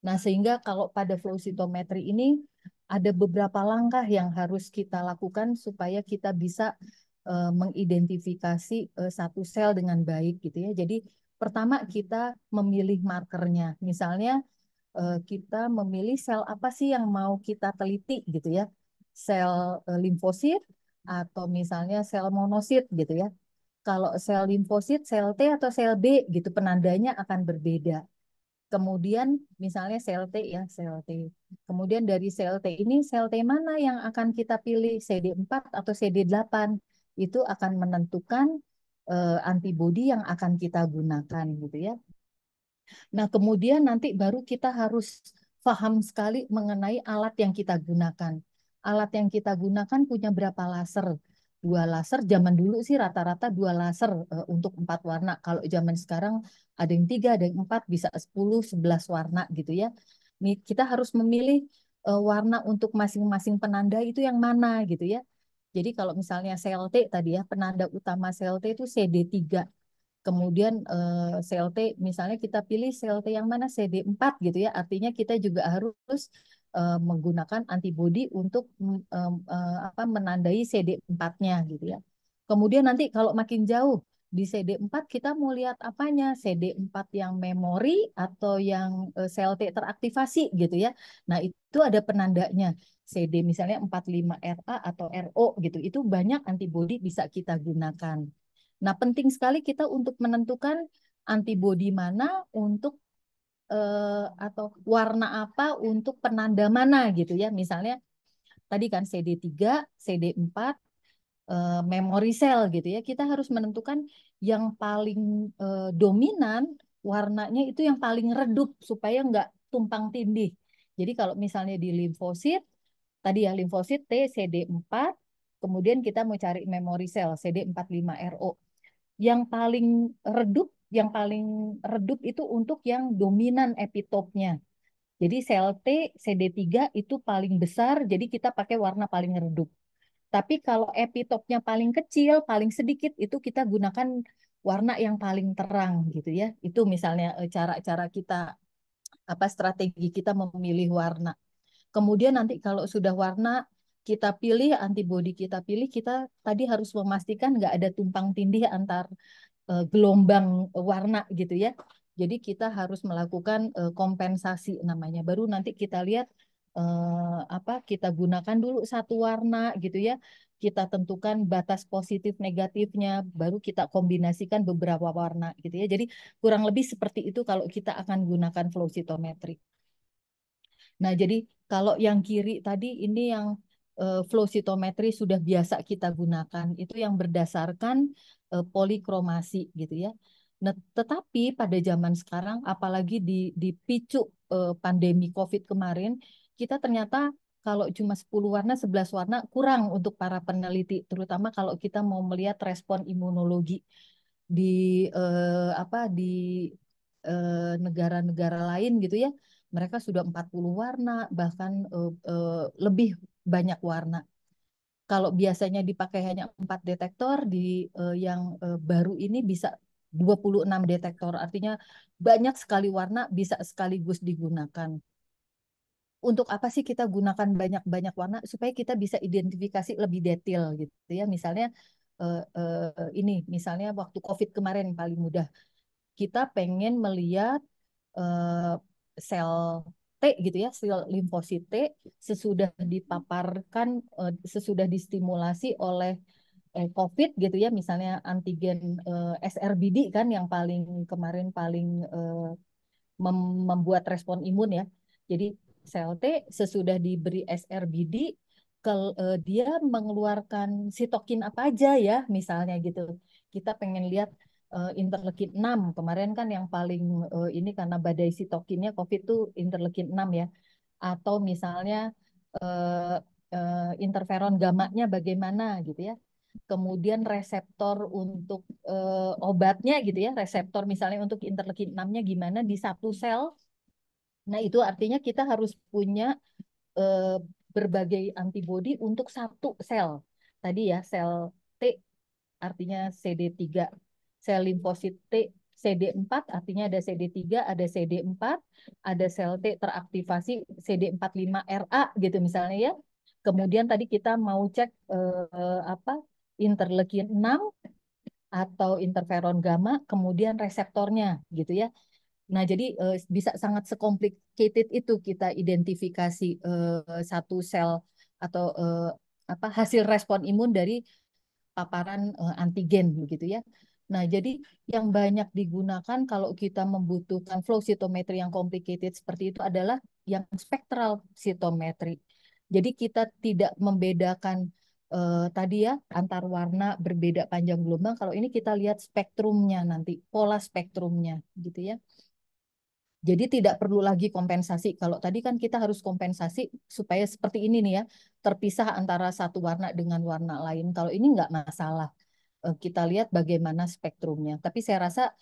Nah, sehingga kalau pada flow cytometry ini ada beberapa langkah yang harus kita lakukan supaya kita bisa mengidentifikasi satu sel dengan baik gitu ya. Jadi pertama kita memilih markernya. Misalnya kita memilih sel apa sih yang mau kita teliti gitu ya. Sel limfosit atau misalnya sel monosit gitu ya. Kalau sel limfosit, sel T atau sel B gitu penandanya akan berbeda. Kemudian misalnya sel T ya, sel T. Kemudian dari sel T ini sel T mana yang akan kita pilih CD4 atau CD8 itu akan menentukan antibodi yang akan kita gunakan gitu ya. Nah, kemudian nanti baru kita harus paham sekali mengenai alat yang kita gunakan. Alat yang kita gunakan punya berapa laser? Dua laser, zaman dulu sih rata-rata dua laser untuk 4 warna. Kalau zaman sekarang ada yang 3, ada yang 4, bisa 10, 11 warna gitu ya. Nih, kita harus memilih warna untuk masing-masing penanda itu yang mana gitu ya. Jadi kalau misalnya CLT tadi ya, penanda utama CLT itu CD3. Kemudian CLT misalnya kita pilih CLT yang mana CD4 gitu ya. Artinya kita juga harus menggunakan antibodi untuk apa menandai CD4-nya gitu ya. Kemudian nanti kalau makin jauh di CD4 kita mau lihat apanya? CD4 yang memori atau yang CLT teraktivasi gitu ya. Nah, itu ada penandanya. CD misalnya 45RA atau RO gitu. Itu banyak antibodi bisa kita gunakan. Nah, penting sekali kita untuk menentukan antibodi mana untuk atau warna apa untuk penanda mana gitu ya. Misalnya tadi kan CD3, CD4, memory cell gitu ya. Kita harus menentukan yang paling dominan warnanya itu yang paling redup supaya nggak tumpang tindih. Jadi kalau misalnya di limfosit, tadi ya limfosit T CD4, kemudian kita mau cari memory cell CD45RO. Yang paling redup itu untuk yang dominan epitopnya. Jadi sel T CD3 itu paling besar, jadi kita pakai warna paling redup. Tapi kalau epitopnya paling kecil, paling sedikit, itu kita gunakan warna yang paling terang gitu ya. Itu misalnya cara-cara kita apa strategi kita memilih warna. Kemudian nanti kalau sudah warna kita pilih, antibodi kita pilih, kita tadi harus memastikan nggak ada tumpang tindih antar gelombang warna gitu ya. Jadi kita harus melakukan kompensasi namanya. Baru nanti kita lihat apa kita gunakan dulu satu warna gitu ya. Kita tentukan batas positif negatifnya, baru kita kombinasikan beberapa warna gitu ya. Jadi kurang lebih seperti itu kalau kita akan gunakan flow cytometry. Nah, jadi kalau yang kiri tadi ini yang flow cytometry sudah biasa kita gunakan, itu yang berdasarkan polikromasi gitu ya. Nah, tetapi pada zaman sekarang, apalagi dipicu pandemi COVID kemarin, kita ternyata kalau cuma 10 warna, 11 warna kurang untuk para peneliti, terutama kalau kita mau melihat respon imunologi di apa di negara-negara lain gitu ya. Mereka sudah 40 warna, bahkan lebih banyak warna. Kalau biasanya dipakai hanya 4 detektor, di yang baru ini bisa 26 detektor. Artinya banyak sekali warna bisa sekaligus digunakan. Untuk apa sih kita gunakan banyak-banyak warna? Supaya kita bisa identifikasi lebih detail gitu ya. Misalnya ini, misalnya waktu COVID kemarin paling mudah. Kita pengen melihat eh, sel T gitu ya, sel limfosit T sesudah dipaparkan, sesudah distimulasi oleh COVID gitu ya, misalnya antigen SRBD kan yang paling kemarin paling membuat respon imun ya. Jadi sel T sesudah diberi SRBD dia mengeluarkan sitokin apa aja ya misalnya gitu. Kita pengen lihat interleukin 6 kemarin kan yang paling ini karena badai sitokinnya COVID tuh interleukin 6 ya. Atau misalnya eh, interferon gamma-nya bagaimana gitu ya. Kemudian reseptor untuk obatnya gitu ya, reseptor misalnya untuk interleukin 6-nya gimana di satu sel. Nah, itu artinya kita harus punya eh, berbagai antibodi untuk satu sel. Tadi ya, sel T artinya CD3, sel limfosit T CD4 artinya ada CD3, ada CD4, ada sel T teraktivasi CD45RA gitu misalnya ya. Kemudian tadi kita mau cek apa interleukin 6 atau interferon gamma, kemudian reseptornya gitu ya. Nah, jadi bisa sangat sekomplikated itu kita identifikasi satu sel atau apa hasil respon imun dari paparan antigen begitu ya. Nah, jadi yang banyak digunakan kalau kita membutuhkan flow cytometry yang complicated seperti itu adalah yang spectral cytometry. Jadi kita tidak membedakan tadi ya antar warna berbeda panjang gelombang. Kalau ini kita lihat spektrumnya nanti, pola spektrumnya gitu ya. Jadi tidak perlu lagi kompensasi. Kalau tadi kan kita harus kompensasi supaya seperti ini nih ya, terpisah antara satu warna dengan warna lain. Kalau ini nggak masalah. Kita lihat bagaimana spektrumnya. Tapi saya rasa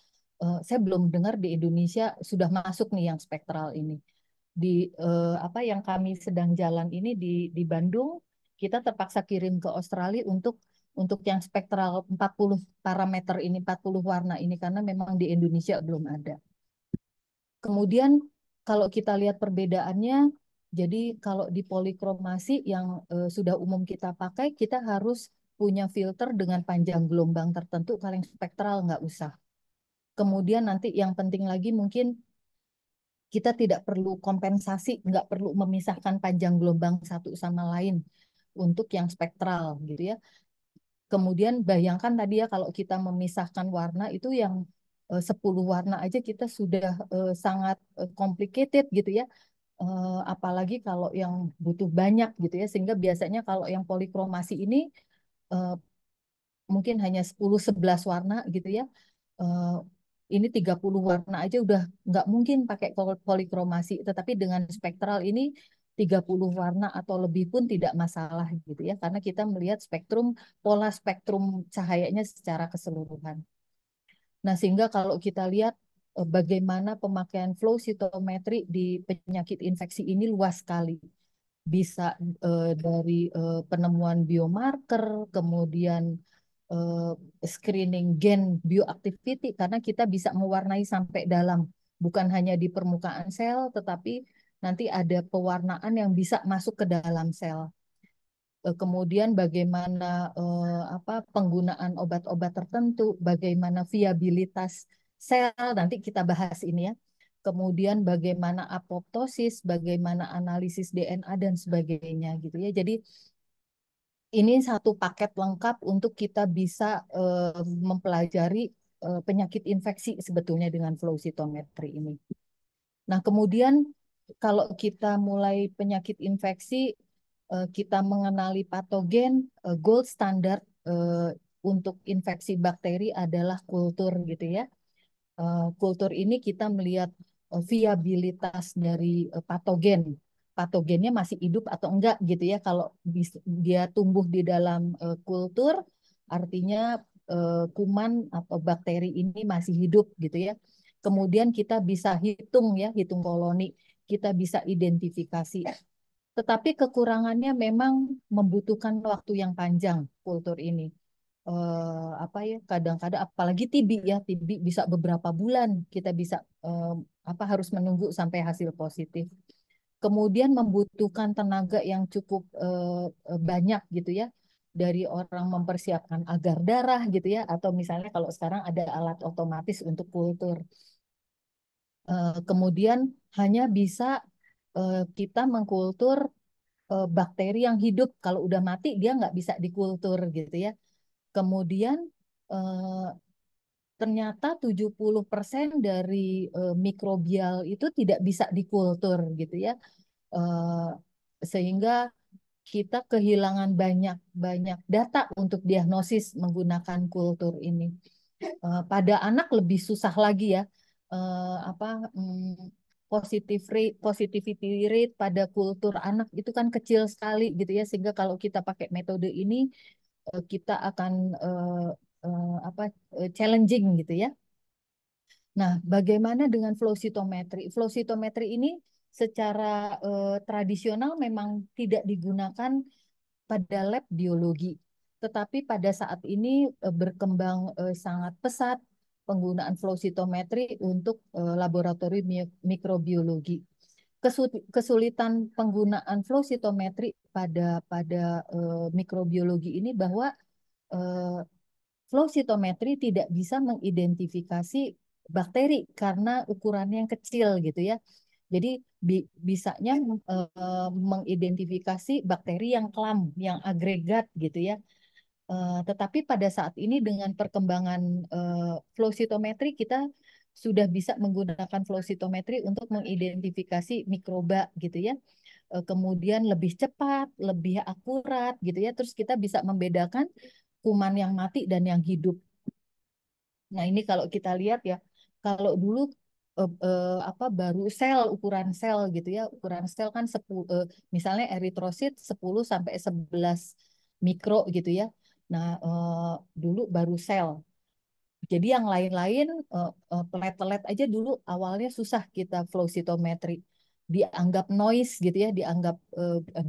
saya belum dengar di Indonesia sudah masuk nih yang spektral ini. Di apa yang kami sedang jalan ini di Bandung, kita terpaksa kirim ke Australia untuk yang spektral 40 parameter ini, 40 warna ini karena memang di Indonesia belum ada. Kemudian kalau kita lihat perbedaannya, jadi kalau di polikromasi yang sudah umum kita pakai, kita harus punya filter dengan panjang gelombang tertentu. Kalau yang spektral nggak usah. Kemudian nanti yang penting lagi mungkin kita tidak perlu kompensasi, nggak perlu memisahkan panjang gelombang satu sama lain untuk yang spektral gitu ya. Kemudian bayangkan tadi ya kalau kita memisahkan warna itu yang 10 warna aja kita sudah sangat complicated gitu ya. Apalagi kalau yang butuh banyak gitu ya. Sehingga biasanya kalau yang polikromasi ini eh, mungkin hanya 10-11 warna gitu ya. Eh, ini 30 warna aja udah nggak mungkin pakai polikromasi. Tetapi dengan spektral ini 30 warna atau lebih pun tidak masalah gitu ya. Karena kita melihat spektrum, pola spektrum cahayanya secara keseluruhan. Nah, sehingga kalau kita lihat bagaimana pemakaian flow cytometry di penyakit infeksi ini luas sekali. Bisa dari penemuan biomarker, kemudian eh, screening gen bioactivity, karena kita bisa mewarnai sampai dalam, bukan hanya di permukaan sel, tetapi nanti ada pewarnaan yang bisa masuk ke dalam sel. Kemudian bagaimana apa penggunaan obat-obat tertentu, bagaimana viabilitas sel, nanti kita bahas ini ya. Kemudian bagaimana apoptosis, bagaimana analisis DNA dan sebagainya gitu ya. Jadi ini satu paket lengkap untuk kita bisa mempelajari penyakit infeksi sebetulnya dengan flow cytometry ini. Nah, kemudian kalau kita mulai penyakit infeksi, kita mengenali patogen, gold standard untuk infeksi bakteri adalah kultur gitu ya. Kultur ini kita melihat viabilitas dari patogen. Patogennya masih hidup atau enggak gitu ya. Kalau dia tumbuh di dalam kultur, artinya kuman atau bakteri ini masih hidup gitu ya. Kemudian kita bisa hitung ya, hitung koloni, kita bisa identifikasi. Tetapi kekurangannya memang membutuhkan waktu yang panjang kultur ini. Apa ya, kadang-kadang apalagi TB ya, TB bisa beberapa bulan kita bisa apa harus menunggu sampai hasil positif. Kemudian membutuhkan tenaga yang cukup banyak gitu ya, dari orang mempersiapkan agar darah gitu ya, atau misalnya kalau sekarang ada alat otomatis untuk kultur. Kemudian hanya bisa kita mengkultur bakteri yang hidup. Kalau udah mati dia nggak bisa dikultur gitu ya. Kemudian eh, ternyata 70% dari mikrobial itu tidak bisa dikultur gitu ya. Eh, Sehingga kita kehilangan banyak banyak data untuk diagnosis menggunakan kultur ini. Pada anak lebih susah lagi ya. Apa positivity rate pada kultur anak itu kan kecil sekali gitu ya, sehingga kalau kita pakai metode ini kita akan apa challenging gitu ya. Nah, bagaimana dengan flow cytometry? Flow cytometry ini secara tradisional memang tidak digunakan pada lab biologi, tetapi pada saat ini berkembang sangat pesat penggunaan flow cytometry untuk laboratorium mikrobiologi. Kesulitan penggunaan flow cytometry pada mikrobiologi ini bahwa eh, flow cytometry tidak bisa mengidentifikasi bakteri karena ukurannya yang kecil gitu ya. Jadi bisanya mengidentifikasi bakteri yang klam, yang agregat gitu ya. Tetapi pada saat ini dengan perkembangan flow cytometry kita sudah bisa menggunakan flow cytometry untuk mengidentifikasi mikroba gitu ya. Kemudian lebih cepat, lebih akurat gitu ya. Terus kita bisa membedakan kuman yang mati dan yang hidup. Nah, ini kalau kita lihat ya, kalau dulu baru ukuran sel gitu ya. Ukuran sel kan 10, misalnya eritrosit 10 sampai 11 mikro gitu ya. Nah, dulu baru sel. Jadi yang lain-lain platelet aja dulu awalnya susah kita flow cytometry. Dianggap noise gitu ya, dianggap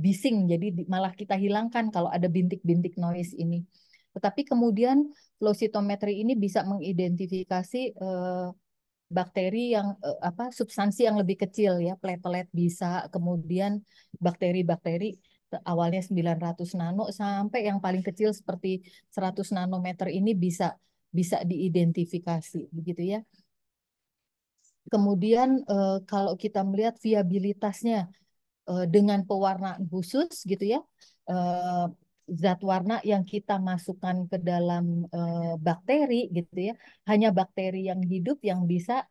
bising. Jadi malah kita hilangkan kalau ada bintik-bintik noise ini. Tetapi kemudian flow cytometry ini bisa mengidentifikasi bakteri yang substansi yang lebih kecil ya, platelet bisa, kemudian bakteri-bakteri awalnya 900 nano sampai yang paling kecil seperti 100 nanometer ini bisa bisa diidentifikasi begitu ya. Kemudian kalau kita melihat viabilitasnya dengan pewarnaan khusus gitu ya, eh, zat warna yang kita masukkan ke dalam bakteri gitu ya, hanya bakteri yang hidup yang bisa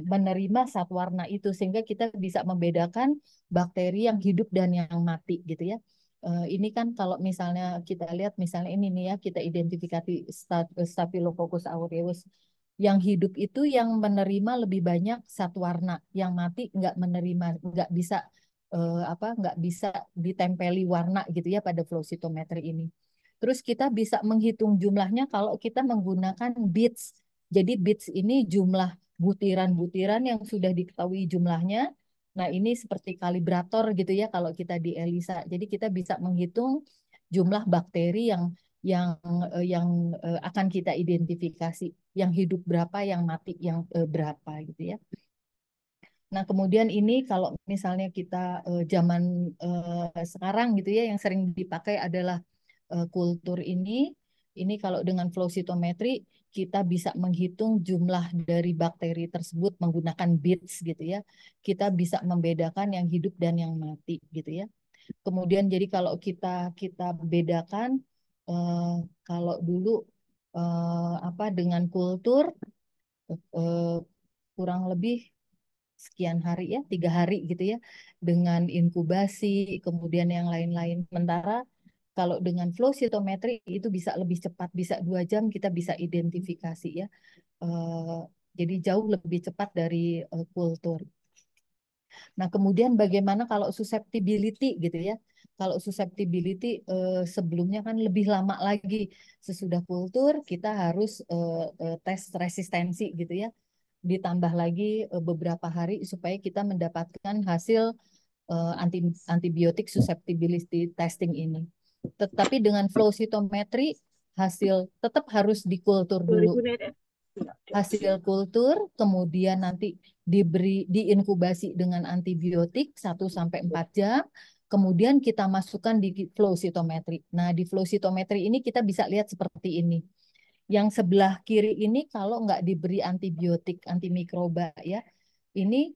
menerima zat warna itu sehingga kita bisa membedakan bakteri yang hidup dan yang mati gitu ya. Ini kan kalau misalnya kita lihat misalnya ini nih ya, kita identifikasi Staphylococcus aureus yang hidup itu yang menerima lebih banyak zat warna, yang mati nggak menerima, nggak bisa ditempeli warna gitu ya pada flow cytometry ini. Terus kita bisa menghitung jumlahnya kalau kita menggunakan bits. Jadi bits ini jumlah butiran-butiran yang sudah diketahui jumlahnya. Nah, ini seperti kalibrator gitu ya kalau kita di ELISA. Jadi kita bisa menghitung jumlah bakteri yang akan kita identifikasi, yang hidup berapa, yang mati yang berapa gitu ya. Nah, kemudian ini kalau misalnya kita zaman sekarang gitu ya, yang sering dipakai adalah kultur ini. Ini kalau dengan flow cytometry kita bisa menghitung jumlah dari bakteri tersebut menggunakan bits gitu ya. Kita bisa membedakan yang hidup dan yang mati gitu ya. Kemudian jadi kalau kita kita bedakan eh, kalau dulu dengan kultur eh, kurang lebih sekian hari ya, 3 hari gitu ya, dengan inkubasi, kemudian yang lain-lain. Sementara kalau dengan flow cytometry itu bisa lebih cepat, bisa 2 jam kita bisa identifikasi ya. Eh, jadi jauh lebih cepat dari kultur. Nah, kemudian bagaimana kalau susceptibility gitu ya? Kalau susceptibility sebelumnya kan lebih lama lagi. Sesudah kultur kita harus tes resistensi gitu ya. Ditambah lagi beberapa hari supaya kita mendapatkan hasil antibiotik susceptibility testing ini. Tetapi dengan flow cytometry hasil tetap harus dikultur dulu. Hasil kultur kemudian nanti diinkubasi dengan antibiotik 1 sampai 4 jam. Kemudian kita masukkan di flow cytometry. Nah, di flow cytometry ini kita bisa lihat seperti ini. Yang sebelah kiri ini kalau nggak diberi antibiotik, antimikroba ya, ini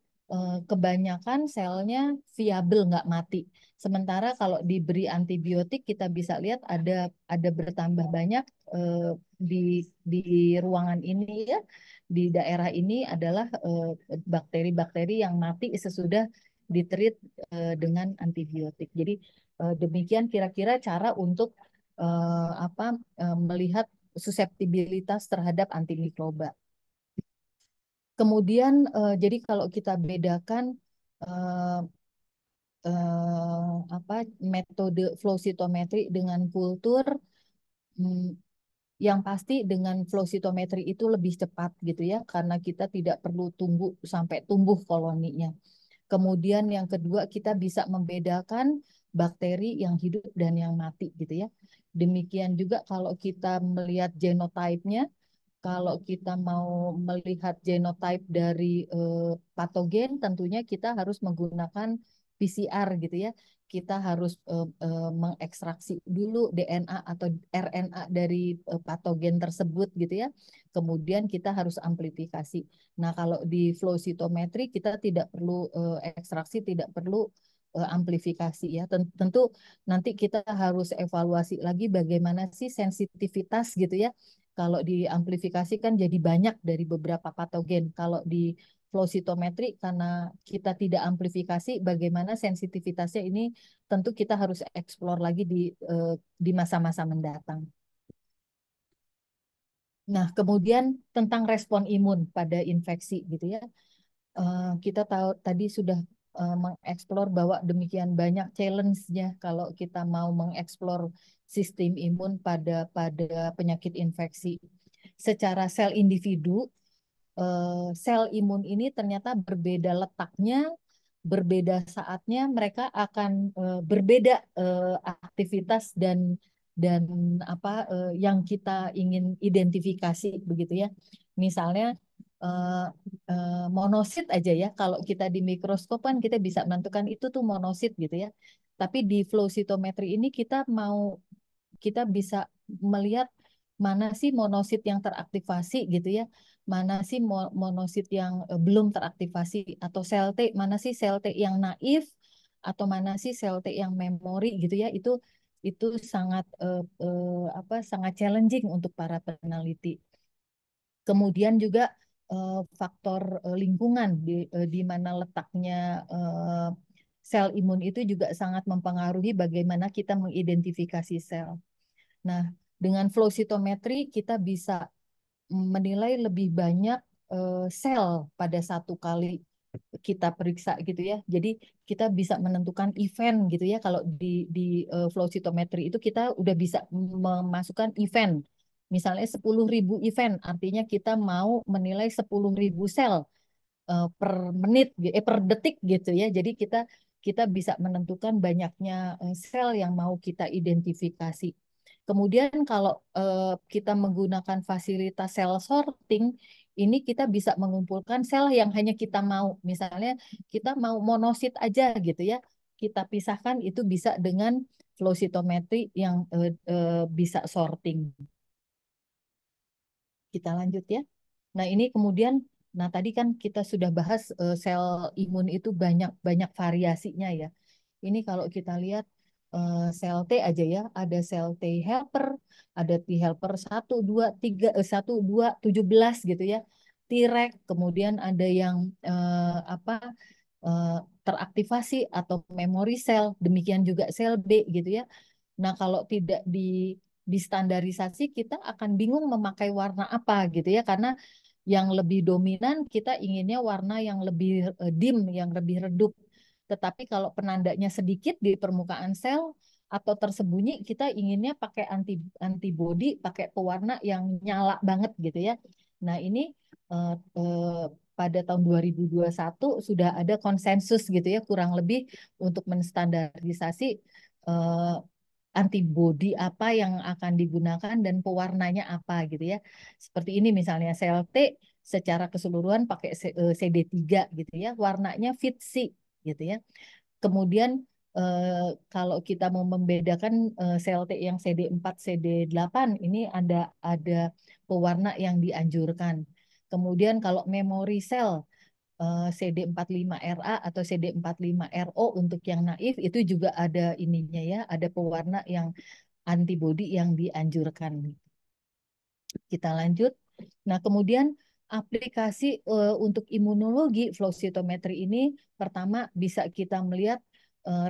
kebanyakan selnya viabel nggak mati. Sementara kalau diberi antibiotik kita bisa lihat ada bertambah banyak eh, di di ruangan ini ya, di daerah ini adalah bakteri-bakteri yang mati sesudah ditreat dengan antibiotik. Jadi demikian kira-kira cara untuk melihat susceptibilitas terhadap antimikroba. Kemudian jadi kalau kita bedakan eh, metode flow cytometry dengan kultur, hmm, yang pasti dengan flow cytometry itu lebih cepat gitu ya, karena kita tidak perlu tunggu sampai tumbuh koloninya. Kemudian yang kedua kita bisa membedakan bakteri yang hidup dan yang mati gitu ya. Demikian juga kalau kita melihat genotipenya, kalau kita mau melihat genotype dari patogen, tentunya kita harus menggunakan PCR gitu ya. Kita harus mengekstraksi dulu DNA atau RNA dari patogen tersebut gitu ya. Kemudian kita harus amplifikasi. Nah, kalau di flow cytometry kita tidak perlu ekstraksi, tidak perlu amplifikasi ya. Tentu nanti kita harus evaluasi lagi bagaimana sih sensitivitas gitu ya. Kalau diamplifikasi kan jadi banyak dari beberapa patogen. Kalau di flow cytometry karena kita tidak amplifikasi, bagaimana sensitivitasnya ini tentu kita harus explore lagi di masa-masa mendatang. Nah, kemudian tentang respon imun pada infeksi gitu ya. Kita tahu tadi sudah mengeksplor bahwa demikian banyak challenge-nya kalau kita mau mengeksplor sistem imun pada penyakit infeksi. Secara sel individu, sel imun ini ternyata berbeda letaknya, berbeda saatnya, mereka akan berbeda aktivitas dan apa yang kita ingin identifikasi begitu ya. Misalnya eh, monosit aja ya, kalau kita di mikroskop kan kita bisa menentukan itu tuh monosit gitu ya. Tapi di flow cytometry ini kita bisa melihat mana sih monosit yang teraktivasi gitu ya, mana sih monosit yang belum teraktivasi, atau sel T, mana sih sel T yang naif, atau mana sih sel T yang memori gitu ya. Itu sangat sangat challenging untuk para peneliti. Kemudian juga faktor lingkungan di mana letaknya eh, sel imun itu juga sangat mempengaruhi bagaimana kita mengidentifikasi sel. Nah, dengan flow cytometry kita bisa menilai lebih banyak sel pada satu kali kita periksa gitu ya. Jadi kita bisa menentukan event gitu ya. Kalau di flow cytometry itu kita udah bisa memasukkan event. Misalnya 10.000 event, artinya kita mau menilai 10.000 sel per menit, per detik gitu ya. Jadi kita bisa menentukan banyaknya sel yang mau kita identifikasi. Kemudian kalau kita menggunakan fasilitas sel sorting, ini kita bisa mengumpulkan sel yang hanya kita mau. Misalnya kita mau monosit aja gitu ya. Kita pisahkan itu bisa dengan flow cytometry yang bisa sorting. Kita lanjut ya. Nah, ini kemudian, nah tadi kan kita sudah bahas sel imun itu banyak banyak variasinya ya. Ini kalau kita lihat sel T aja ya, ada sel T helper, ada T helper 1, 2, 3, 1, 2, 17 gitu ya. Treg, kemudian ada yang eh, teraktivasi atau memori sel, demikian juga sel B gitu ya. Nah, kalau tidak distandarisasi, kita akan bingung memakai warna apa gitu ya, karena yang lebih dominan kita inginnya warna yang lebih dim, yang lebih redup. Tetapi kalau penandanya sedikit di permukaan sel atau tersembunyi, kita inginnya pakai antibodi, pakai pewarna yang nyala banget gitu ya. Nah, ini eh, eh, pada tahun 2021 sudah ada konsensus gitu ya, kurang lebih untuk menstandarisasi eh, antibodi apa yang akan digunakan dan pewarnanya apa gitu ya. Seperti ini misalnya sel T secara keseluruhan pakai CD3 gitu ya, warnanya FITC gitu ya. Kemudian kalau kita mau membedakan sel T yang CD4, CD8 ini ada pewarna yang dianjurkan. Kemudian kalau memori sel CD45RA atau CD45RO untuk yang naif itu juga ada ininya ya, ada pewarna yang antibodi yang dianjurkan. Kita lanjut. Nah, kemudian aplikasi untuk imunologi flow cytometry ini pertama bisa kita melihat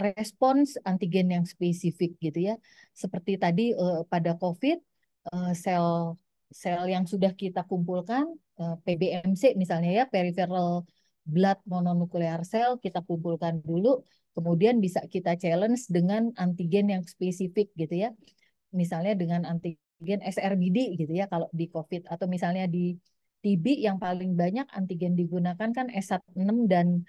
respons antigen yang spesifik gitu ya. Seperti tadi pada COVID sel sel yang sudah kita kumpulkan PBMC misalnya ya, peripheral blood mononuklear cell kita kumpulkan dulu, kemudian bisa kita challenge dengan antigen yang spesifik gitu ya. Misalnya dengan antigen SRBD gitu ya kalau di COVID, atau misalnya di TB yang paling banyak antigen digunakan kan S16 dan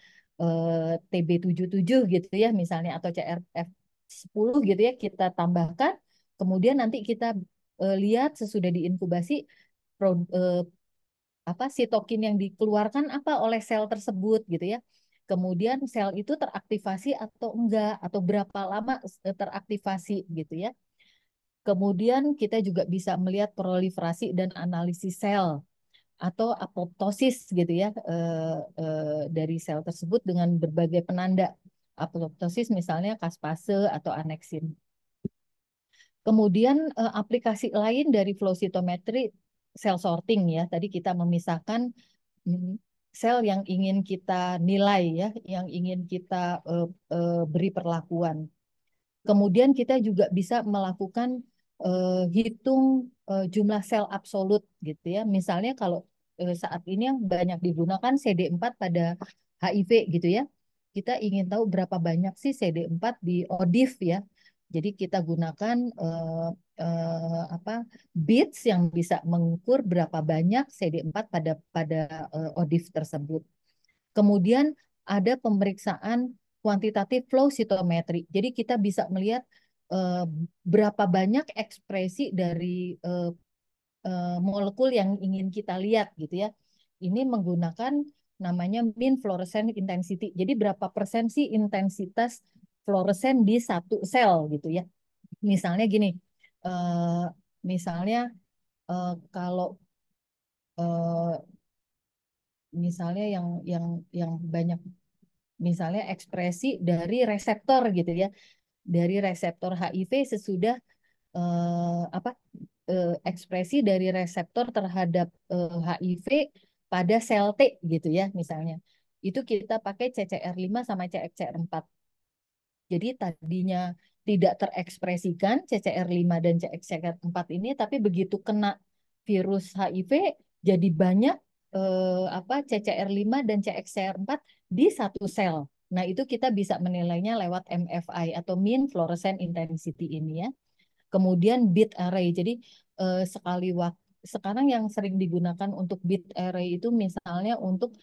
TB77 gitu ya misalnya, atau CRF10 gitu ya, kita tambahkan, kemudian nanti kita lihat sesudah diinkubasi apa sitokin yang dikeluarkan apa oleh sel tersebut gitu ya. Kemudian sel itu teraktivasi atau enggak, atau berapa lama teraktivasi gitu ya. Kemudian kita juga bisa melihat proliferasi dan analisis sel atau apoptosis gitu ya dari sel tersebut dengan berbagai penanda. Apoptosis misalnya kaspase atau aneksin. Kemudian aplikasi lain dari flow cytometry sel sorting ya. Tadi kita memisahkan sel yang ingin kita nilai ya, yang ingin kita beri perlakuan. Kemudian kita juga bisa melakukan hitung jumlah sel absolut gitu ya. Misalnya kalau saat ini yang banyak digunakan CD4 pada HIV gitu ya. Kita ingin tahu berapa banyak sih CD4 di ODIF ya. Jadi kita gunakan apa bits yang bisa mengukur berapa banyak CD4 pada ODIF tersebut. Kemudian ada pemeriksaan kuantitatif flow cytometry. Jadi kita bisa melihat eh, berapa banyak ekspresi dari molekul yang ingin kita lihat gitu ya. Ini menggunakan namanya mean fluorescent intensity. Jadi berapa persen sih intensitas fluoresen di satu sel gitu ya. Misalnya gini, eh, misalnya kalau eh, misalnya yang banyak misalnya ekspresi dari reseptor gitu ya, dari reseptor HIV sesudah apa ekspresi dari reseptor terhadap HIV pada sel T gitu ya misalnya. Itu kita pakai CCR5 sama CXCR4. Jadi tadinya tidak terekspresikan CCR5 dan CXCR4 ini, tapi begitu kena virus HIV jadi banyak apa CCR5 dan CXCR4 di satu sel. Nah, itu kita bisa menilainya lewat MFI atau mean fluorescent intensity ini ya. Kemudian bit array. Jadi sekali waktu sekarang yang sering digunakan untuk bit array itu misalnya untuk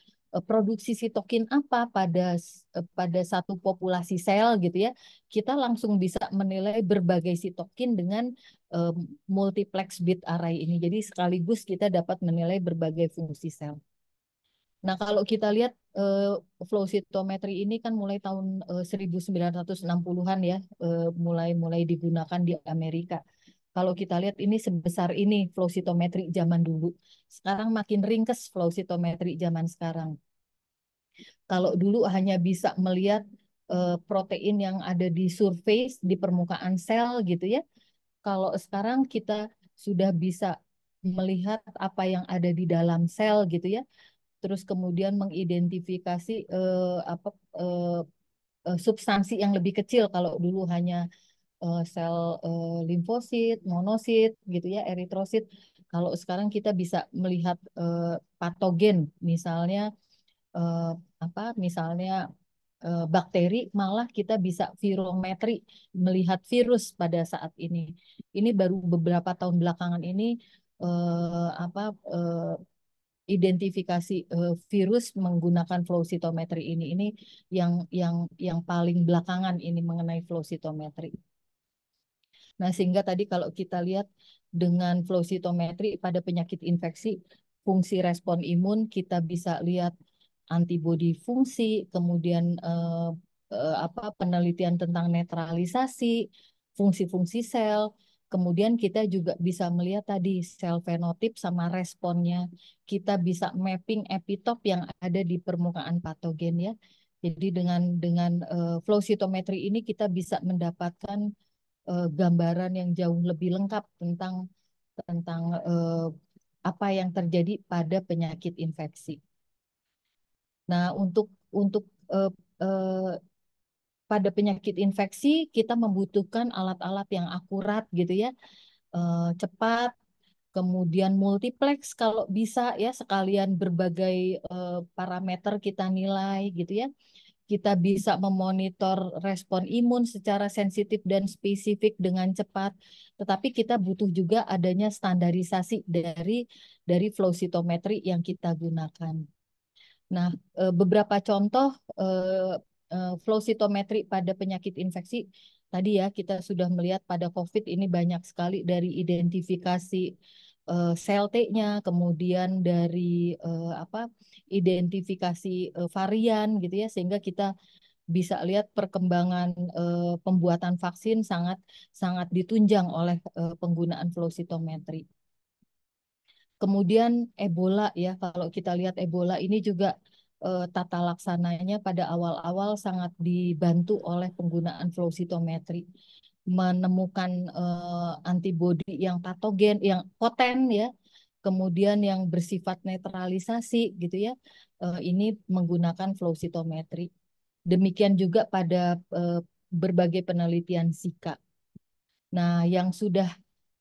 produksi sitokin apa pada satu populasi sel gitu ya. Kita langsung bisa menilai berbagai sitokin dengan eh, multiplex bit array ini. Jadi sekaligus kita dapat menilai berbagai fungsi sel. Nah, kalau kita lihat flow cytometry ini kan mulai tahun 1960-an ya, mulai digunakan di Amerika. Kalau kita lihat ini sebesar ini flow cytometry zaman dulu. Sekarang makin ringkes flow cytometry zaman sekarang. Kalau dulu hanya bisa melihat protein yang ada di surface, di permukaan sel gitu ya. Kalau sekarang kita sudah bisa melihat apa yang ada di dalam sel gitu ya, terus kemudian mengidentifikasi apa eh, substansi yang lebih kecil. Kalau dulu hanya sel limfosit, monosit gitu ya, eritrosit. Kalau sekarang kita bisa melihat patogen, misalnya eh, apa misalnya bakteri, malah kita bisa virometri melihat virus pada saat ini. Ini baru beberapa tahun belakangan ini apa identifikasi virus menggunakan flow cytometry ini yang paling belakangan ini mengenai flow cytometry. Nah, sehingga tadi kalau kita lihat dengan flow cytometry pada penyakit infeksi, fungsi respon imun kita bisa lihat antibodi fungsi, kemudian apa penelitian tentang netralisasi, fungsi-fungsi sel, kemudian kita juga bisa melihat tadi sel fenotip sama responnya. Kita bisa mapping epitop yang ada di permukaan patogen ya. Jadi dengan flow cytometry ini kita bisa mendapatkan gambaran yang jauh lebih lengkap tentang tentang apa yang terjadi pada penyakit infeksi. Nah, untuk eh, eh, pada penyakit infeksi kita membutuhkan alat-alat yang akurat gitu ya, cepat, kemudian multiplex kalau bisa ya sekalian berbagai parameter kita nilai gitu ya. Kita bisa memonitor respon imun secara sensitif dan spesifik dengan cepat, tetapi kita butuh juga adanya standarisasi dari flow cytometry yang kita gunakan. Nah, beberapa contoh eh, flow cytometry pada penyakit infeksi tadi ya kita sudah melihat pada COVID ini banyak sekali dari identifikasi sel T-nya, kemudian dari apa identifikasi varian gitu ya, sehingga kita bisa lihat perkembangan pembuatan vaksin sangat sangat ditunjang oleh penggunaan flow cytometry. Kemudian Ebola ya, kalau kita lihat Ebola ini juga tata laksananya pada awal-awal sangat dibantu oleh penggunaan flow cytometry, menemukan antibodi yang patogen, yang poten ya, kemudian yang bersifat netralisasi gitu ya, ini menggunakan flow cytometry. Demikian juga pada berbagai penelitian Zika. Nah, yang sudah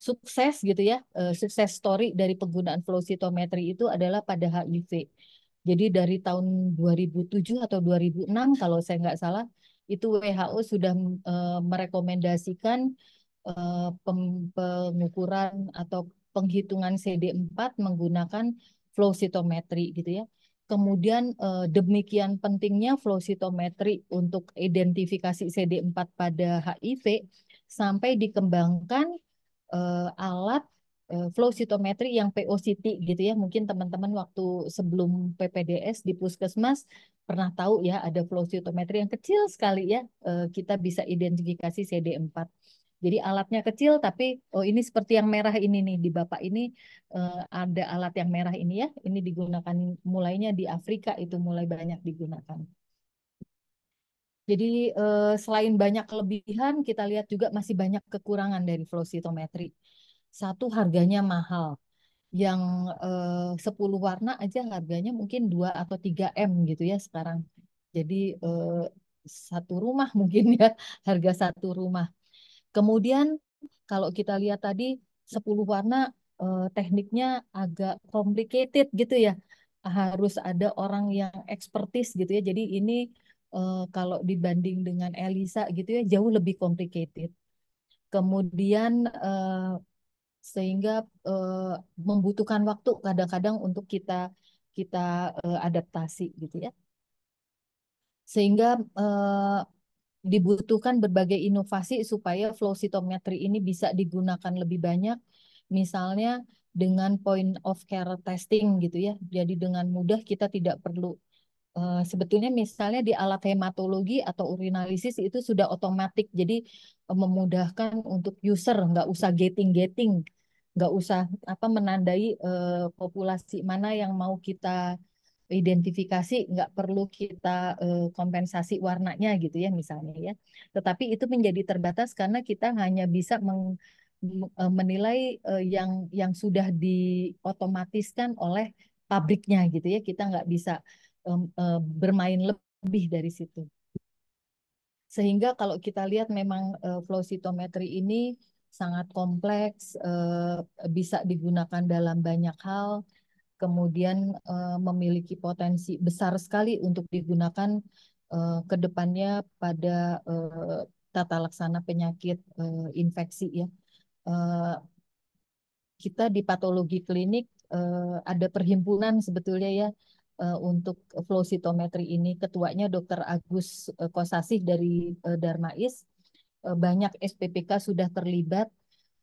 sukses gitu ya, sukses story dari penggunaan flow cytometry itu adalah pada HIV. Jadi dari tahun 2007 atau 2006 kalau saya nggak salah, itu WHO sudah merekomendasikan pengukuran atau penghitungan CD4 menggunakan flow cytometry gitu ya. Kemudian demikian pentingnya flow cytometry untuk identifikasi CD4 pada HIV sampai dikembangkan alat flow cytometry yang POCT gitu ya. Mungkin teman-teman waktu sebelum PPDS di Puskesmas pernah tahu ya ada flow cytometry yang kecil sekali ya. Kita bisa identifikasi CD4. Jadi alatnya kecil tapi oh ini seperti yang merah ini nih di Bapak ini ada alat yang merah ini ya. Ini digunakan mulainya di Afrika itu mulai banyak digunakan. Jadi selain banyak kelebihan, kita lihat juga masih banyak kekurangan dari flow cytometry. Satu, harganya mahal. Yang 10 warna aja harganya mungkin 2 atau 3 M gitu ya sekarang. Jadi satu rumah mungkin ya, harga satu rumah. Kemudian kalau kita lihat tadi 10 warna tekniknya agak complicated gitu ya. Harus ada orang yang expertise gitu ya. Jadi ini kalau dibanding dengan Elisa gitu ya jauh lebih complicated. Kemudian sehingga membutuhkan waktu kadang-kadang untuk kita kita adaptasi gitu ya. Sehingga dibutuhkan berbagai inovasi supaya flow cytometry ini bisa digunakan lebih banyak, misalnya dengan point of care testing gitu ya. Jadi dengan mudah kita tidak perlu sebetulnya misalnya di alat hematologi atau urinalisis itu sudah otomatis, jadi memudahkan untuk user, nggak usah gating-gating, nggak usah apa menandai populasi mana yang mau kita identifikasi, nggak perlu kita kompensasi warnanya gitu ya misalnya ya. Tetapi itu menjadi terbatas karena kita hanya bisa menilai yang sudah diotomatiskan oleh pabriknya gitu ya. Kita nggak bisa bermain lebih dari situ. Sehingga kalau kita lihat memang flow cytometry ini sangat kompleks, bisa digunakan dalam banyak hal, kemudian memiliki potensi besar sekali untuk digunakan ke depannya pada tata laksana penyakit infeksi ya. Eh, kita di patologi klinik ada perhimpunan sebetulnya ya untuk flow cytometry ini. Ketuanya Dr. Agus Kosasih dari Darmais. Banyak SPPK sudah terlibat,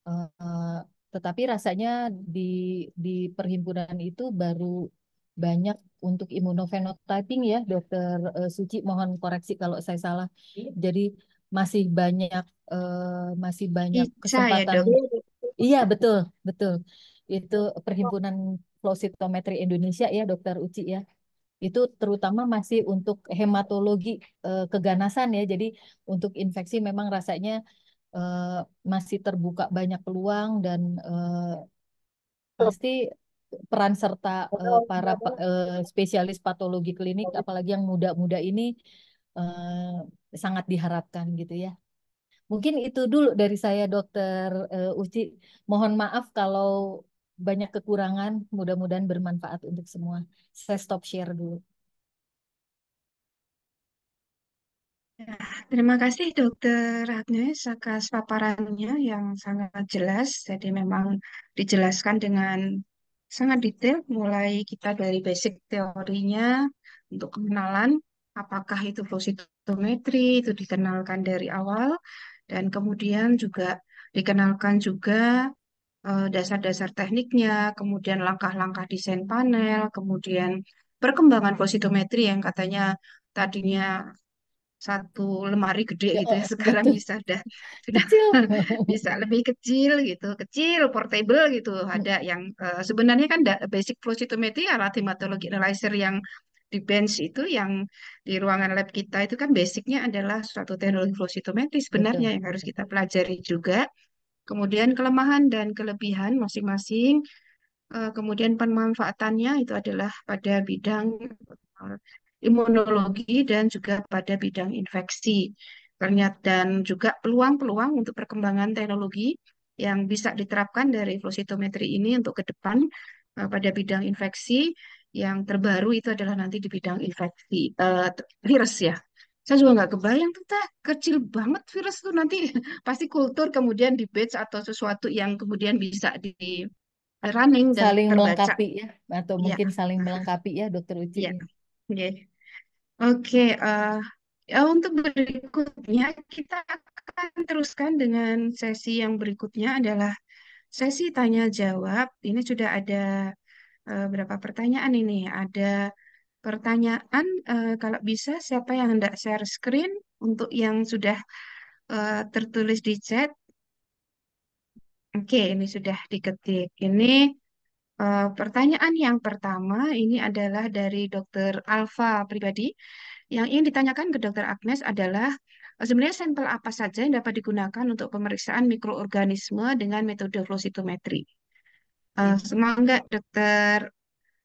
eh, tetapi rasanya di perhimpunan itu baru banyak untuk imunofenotyping ya, Dokter Suci. Mohon koreksi kalau saya salah. Jadi masih banyak masih banyak Bisa ya, kesempatan. Dok. Iya betul betul. Itu Perhimpunan Flow Cytometry Indonesia ya, Dokter Uci ya. Itu terutama masih untuk hematologi keganasan ya. Jadi untuk infeksi memang rasanya eh, masih terbuka banyak peluang dan pasti peran serta para spesialis patologi klinik, apalagi yang muda-muda ini sangat diharapkan gitu ya. Mungkin itu dulu dari saya, Dokter Uci. Mohon maaf kalau banyak kekurangan, mudah-mudahan bermanfaat untuk semua. Saya stop share dulu. Terima kasih Dokter Agnes atas paparannya yang sangat jelas. Jadi memang dijelaskan dengan sangat detail, mulai kita dari basic teorinya untuk pengenalan, apakah itu positometri, itu dikenalkan dari awal, dan kemudian juga dikenalkan juga dasar-dasar tekniknya, kemudian langkah-langkah desain panel, kemudian perkembangan positometri yang katanya tadinya satu lemari gede Ya, gitu ya, sekarang betul. bisa sudah Kecil. bisa lebih kecil gitu, kecil portable gitu. Ada yang sebenarnya kan basic flow cytometry, alat hematologi analyzer yang di bench itu, yang di ruangan lab kita itu kan basicnya adalah suatu teknologi flow cytometry sebenarnya Betul, yang harus betul. kita pelajari juga. Kemudian kelemahan dan kelebihan masing-masing, kemudian pemanfaatannya itu adalah pada bidang eh, imunologi dan juga pada bidang infeksi. Ternyata dan juga peluang-peluang untuk perkembangan teknologi yang bisa diterapkan dari flow cytometry ini untuk ke depan pada bidang infeksi. Yang terbaru itu adalah nanti di bidang infeksi virus ya. Saya juga nggak kebayang tuh teh, kecil banget virus tuh nanti pasti kultur kemudian di batch atau sesuatu yang kemudian bisa di running dan Saling terbaca. melengkapi ya, atau Iya, mungkin saling melengkapi ya, Dokter Uci iya. ya. Oke, oke. Untuk berikutnya kita akan teruskan dengan sesi yang berikutnya adalah sesi tanya jawab. Ini sudah ada berapa pertanyaan ini? Ada pertanyaan, kalau bisa siapa yang hendak share screen untuk yang sudah tertulis di chat. Oke, ini sudah diketik. Ini pertanyaan yang pertama ini adalah dari Dokter Alfa pribadi. Yang ingin ditanyakan ke Dokter Agnes adalah sebenarnya sampel apa saja yang dapat digunakan untuk pemeriksaan mikroorganisme dengan metode flow cytometry. Ya. Semoga Dokter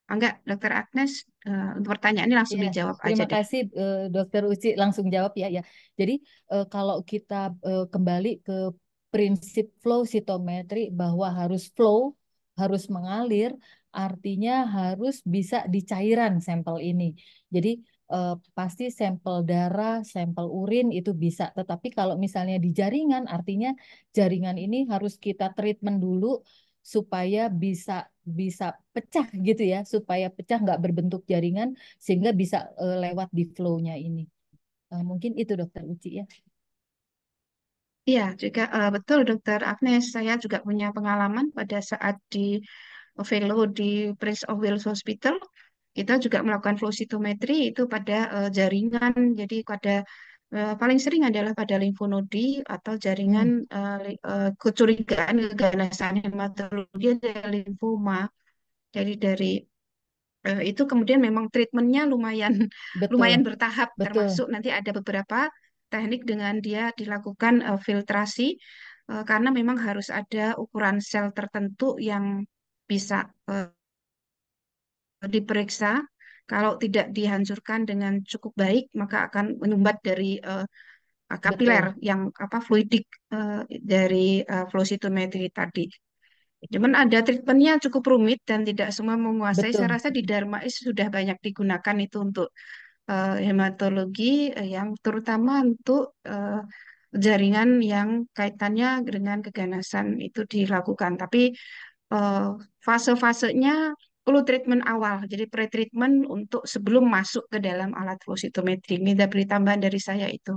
Agnes, untuk pertanyaan ini langsung Ya, dijawab aja terima deh. kasih Dokter Uci langsung jawab ya ya. Jadi kalau kita kembali ke prinsip flow cytometry bahwa harus flow, harus mengalir, artinya harus bisa di cairan sampel ini. Jadi pasti sampel darah, sampel urin itu bisa. Tetapi kalau misalnya di jaringan, artinya jaringan ini harus kita treatment dulu supaya bisa bisa pecah gitu ya, supaya pecah nggak berbentuk jaringan sehingga bisa lewat di flow-nya ini. Mungkin itu Dokter Uci ya. Iya, juga betul Dokter Agnes. Saya juga punya pengalaman pada saat di fellow di Prince of Wales Hospital. Kita juga melakukan flow cytometry itu pada jaringan. Jadi pada paling sering adalah pada limfonodi atau jaringan Hmm, kecurigaan keganasan hematologi ada limfoma. Jadi dari itu kemudian memang treatmentnya lumayan betul, lumayan bertahap, betul, termasuk nanti ada beberapa teknik dengan dia dilakukan filtrasi karena memang harus ada ukuran sel tertentu yang bisa diperiksa. Kalau tidak dihancurkan dengan cukup baik, maka akan menyumbat dari kapiler betul, yang apa fluidik dari flow cytometry tadi. Cuman ada treatmentnya cukup rumit dan tidak semua menguasai. Saya betul, rasa di Darmais sudah banyak digunakan itu untuk hematologi yang terutama untuk jaringan yang kaitannya dengan keganasan itu dilakukan. Tapi eh, fase-fasenya perlu treatment awal, jadi pre-treatment untuk sebelum masuk ke dalam alat flow cytometry. Minta beri tambahan dari saya itu.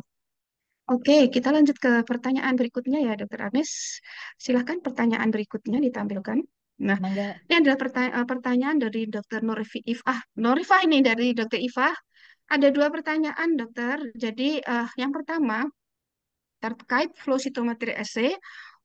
Oke, kita lanjut ke pertanyaan berikutnya ya, Dokter Agnes. Silahkan pertanyaan berikutnya ditampilkan. Nah, mangga. ini adalah pertanyaan dari Dokter Ifah. Norifah ini dari Dokter Ifah. Ada dua pertanyaan, Dokter. Jadi, yang pertama terkait flow cytometry assay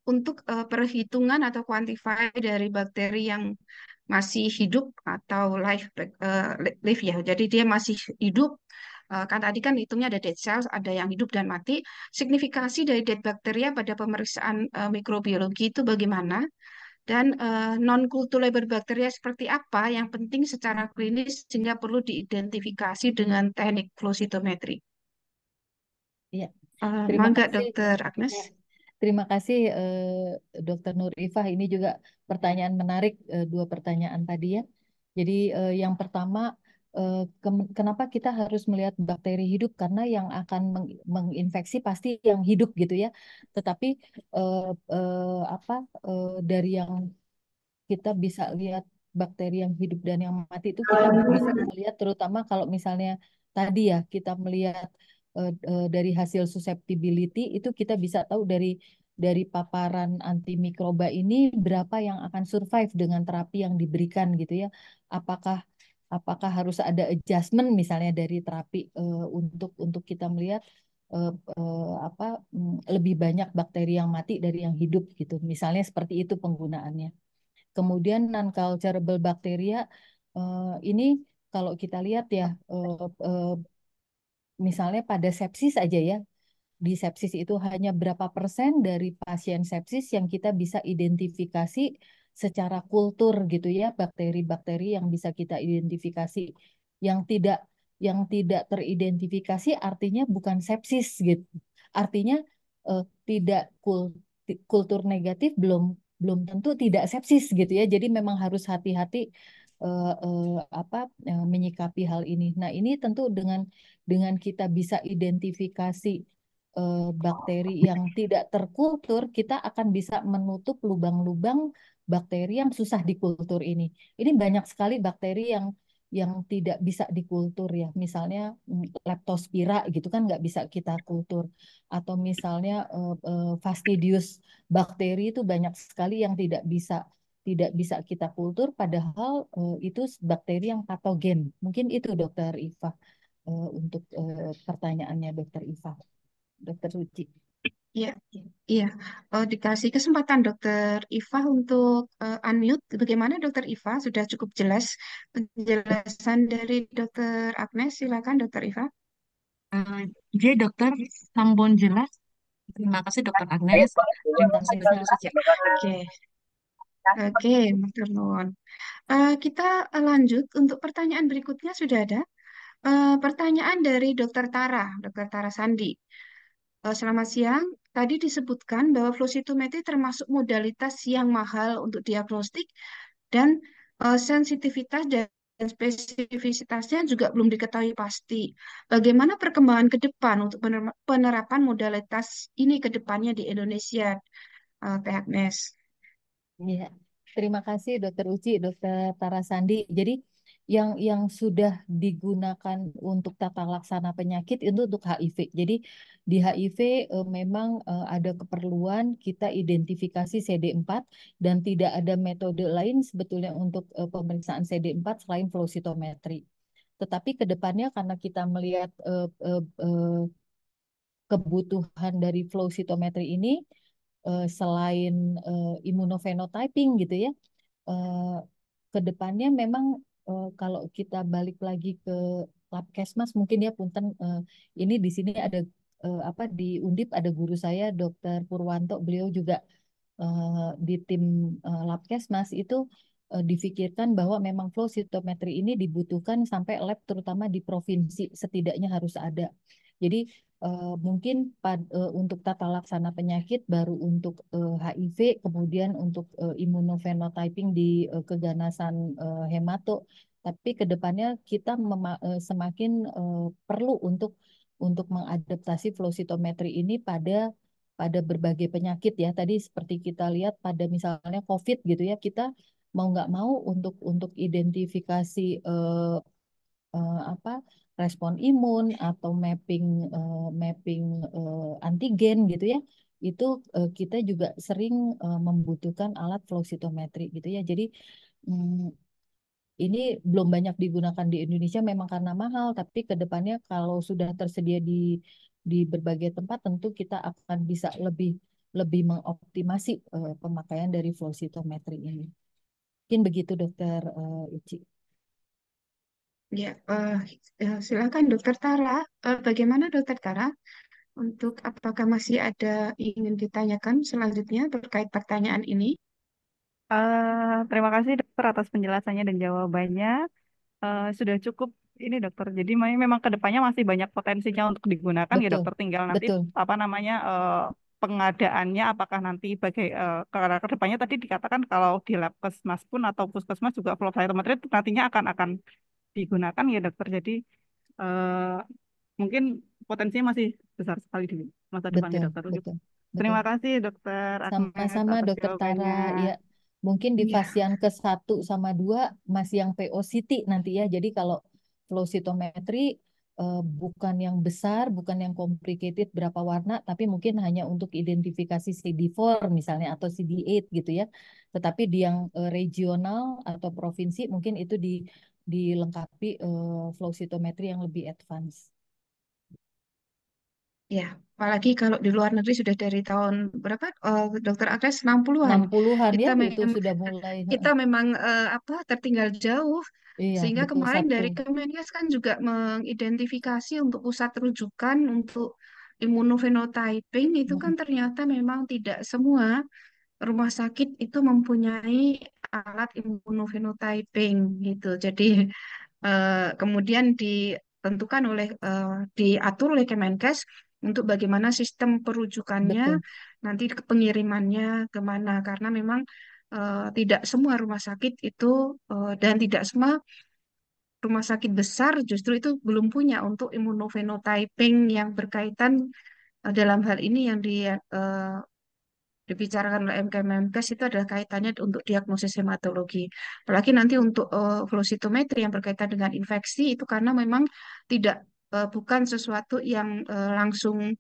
untuk perhitungan atau quantify dari bakteri yang masih hidup atau live ya. Jadi dia masih hidup. Kan tadi kan hitungnya ada dead cells, ada yang hidup dan mati. Signifikasi dari dead bakteria pada pemeriksaan mikrobiologi itu bagaimana? Dan non-culturable bakteria seperti apa yang penting secara klinis sehingga perlu diidentifikasi dengan teknik flow cytometry. Iya, terima Mangga, kasih. Dokter Agnes. Ya, terima kasih Dokter Nur Ifah. Ini juga pertanyaan menarik, dua pertanyaan tadi ya. Jadi yang pertama, kenapa kita harus melihat bakteri hidup? Karena yang akan menginfeksi pasti yang hidup gitu ya. Tetapi eh, apa dari yang kita bisa lihat bakteri yang hidup dan yang mati itu kita bisa melihat terutama kalau misalnya tadi ya kita melihat dari hasil susceptibility itu kita bisa tahu dari paparan antimikroba ini berapa yang akan survive dengan terapi yang diberikan gitu ya. Apakah apakah harus ada adjustment misalnya dari terapi untuk kita melihat apa lebih banyak bakteri yang mati dari yang hidup gitu. Misalnya seperti itu penggunaannya. Kemudian non-culturable bacteria ini kalau kita lihat ya misalnya pada sepsis aja ya di sepsis itu hanya berapa persen dari pasien sepsis yang kita bisa identifikasi secara kultur gitu ya bakteri-bakteri yang bisa kita identifikasi yang tidak teridentifikasi artinya bukan sepsis gitu artinya tidak kultur negatif belum belum tentu tidak sepsis gitu ya. Jadi memang harus hati-hati apa menyikapi hal ini. Nah, ini tentu dengan kita bisa identifikasi bakteri yang tidak terkultur, kita akan bisa menutup lubang-lubang bakteri yang susah dikultur ini. Ini banyak sekali bakteri yang tidak bisa dikultur ya. Misalnya Leptospira gitu kan nggak bisa kita kultur. Atau misalnya Fastidius bakteri itu banyak sekali yang tidak bisa kita kultur, padahal itu bakteri yang patogen. Mungkin itu Dokter Iva untuk pertanyaannya Dokter Iva, Dokter Suci. Iya, iya. Dikasih kesempatan Dokter Iva untuk unmute. Bagaimana Dokter Iva? Sudah cukup jelas penjelasan dari Dokter Agnes. Silakan Dokter Iva. Jadi dokter, sampun jelas. Terima kasih dokter Agnes. Terima kasih dokter Sama-sama. Suci. Oke, oke, Matur nuwun. Kita lanjut untuk pertanyaan berikutnya sudah ada. Pertanyaan dari Dokter Tara, Dokter Tara Sandi. Selamat siang. Tadi disebutkan bahwa flow cytometry termasuk modalitas yang mahal untuk diagnostik dan sensitivitas dan spesifisitasnya juga belum diketahui pasti. Bagaimana perkembangan ke depan untuk penerapan modalitas ini ke depannya di Indonesia, Teh Agnes? Ya, terima kasih Dokter Uci, Dokter Tarasandi. Jadi yang sudah digunakan untuk tata laksana penyakit itu untuk HIV. Jadi di HIV memang ada keperluan kita identifikasi CD4 dan tidak ada metode lain sebetulnya untuk pemeriksaan CD4 selain flow cytometry. Tetapi ke depannya karena kita melihat kebutuhan dari flow cytometry ini selain immunophenotyping gitu ya, eh, ke depannya memang kalau kita balik lagi ke Labkesmas mungkin ya punten ini di sini ada apa di Undip ada guru saya Dokter Purwanto, beliau juga di tim Labkesmas itu difikirkan bahwa memang flow cytometry ini dibutuhkan sampai lab terutama di provinsi setidaknya harus ada. Jadi mungkin untuk tata laksana penyakit baru untuk HIV, kemudian untuk immunophenotyping di keganasan hemato. Tapi ke depannya kita semakin perlu untuk mengadaptasi flow cytometry ini pada berbagai penyakit ya. Tadi seperti kita lihat pada misalnya COVID gitu ya, kita mau nggak mau untuk identifikasi apa respon imun atau mapping antigen gitu ya, itu kita juga sering membutuhkan alat flow cytometry gitu ya. Jadi ini belum banyak digunakan di Indonesia memang karena mahal, tapi ke depannya kalau sudah tersedia di berbagai tempat tentu kita akan bisa lebih lebih mengoptimasi pemakaian dari flow cytometry ini. Mungkin begitu Dokter Uci. Ya, silakan Dokter Tara. Bagaimana Dokter Tara? Untuk apakah masih ada ingin ditanyakan selanjutnya terkait pertanyaan ini? Terima kasih dokter atas penjelasannya dan jawabannya. Sudah cukup ini dokter. Jadi memang kedepannya masih banyak potensinya untuk digunakan ya Betul, dokter. Tinggal nanti betul, apa namanya pengadaannya apakah nanti karena kedepannya tadi dikatakan kalau di Labkesmas pun atau Puskesmas juga flow cytometry itu nantinya akan digunakan ya dokter. Jadi eh, mungkin potensinya masih besar sekali di masa depan ya betul, dokter. betul, betul. Terima kasih dokter Agnes Sama-sama atas Dokter Tara, jawabannya. ya mungkin di Ya, fase yang ke-1 sama 2 masih yang PO-CT nanti ya. Jadi kalau flow cytometry bukan yang besar, bukan yang complicated berapa warna, tapi mungkin hanya untuk identifikasi CD4 misalnya atau CD8 gitu ya. Tetapi di yang regional atau provinsi mungkin itu dilengkapi flow cytometry yang lebih advance. ya. Apalagi kalau di luar negeri sudah dari tahun berapa? Dokter Agnes 60-an. 60-an ya Kita itu memang sudah mulai. kita memang apa tertinggal jauh. Iya, Sehingga betul kemarin satu. dari Kemenkes kan juga mengidentifikasi untuk pusat rujukan untuk immunophenotyping itu kan Mm, ternyata memang tidak semua rumah sakit itu mempunyai alat immunophenotyping gitu. Jadi kemudian diatur oleh Kemenkes untuk bagaimana sistem perujukannya betul. nanti pengirimannya kemana, karena memang tidak semua rumah sakit itu dan tidak semua rumah sakit besar justru itu belum punya untuk immunophenotyping yang berkaitan dalam hal ini yang dibicarakan oleh MKMMKes itu adalah kaitannya untuk diagnosis hematologi. Apalagi nanti untuk flow cytometry yang berkaitan dengan infeksi itu karena memang tidak bukan sesuatu yang langsung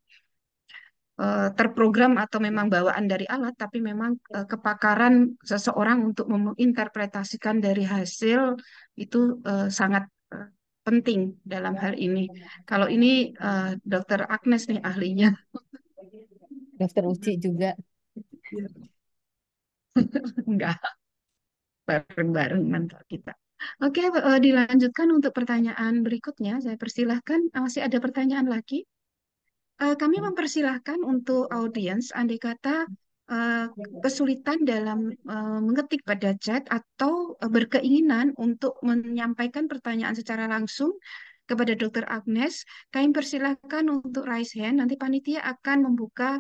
terprogram atau memang bawaan dari alat, tapi memang kepakaran seseorang untuk menginterpretasikan dari hasil itu sangat penting dalam hal ini. Kalau ini Dokter Agnes nih ahlinya. Dokter Uci juga. Enggak, bareng-bareng mentor kita. Oke, dilanjutkan untuk pertanyaan berikutnya. Saya persilahkan, masih ada pertanyaan lagi? Kami mempersilahkan untuk audiens, andai kata eh, kesulitan dalam mengetik pada chat atau berkeinginan untuk menyampaikan pertanyaan secara langsung kepada Dr. Agnes, kami persilahkan untuk raise hand. Nanti panitia akan membuka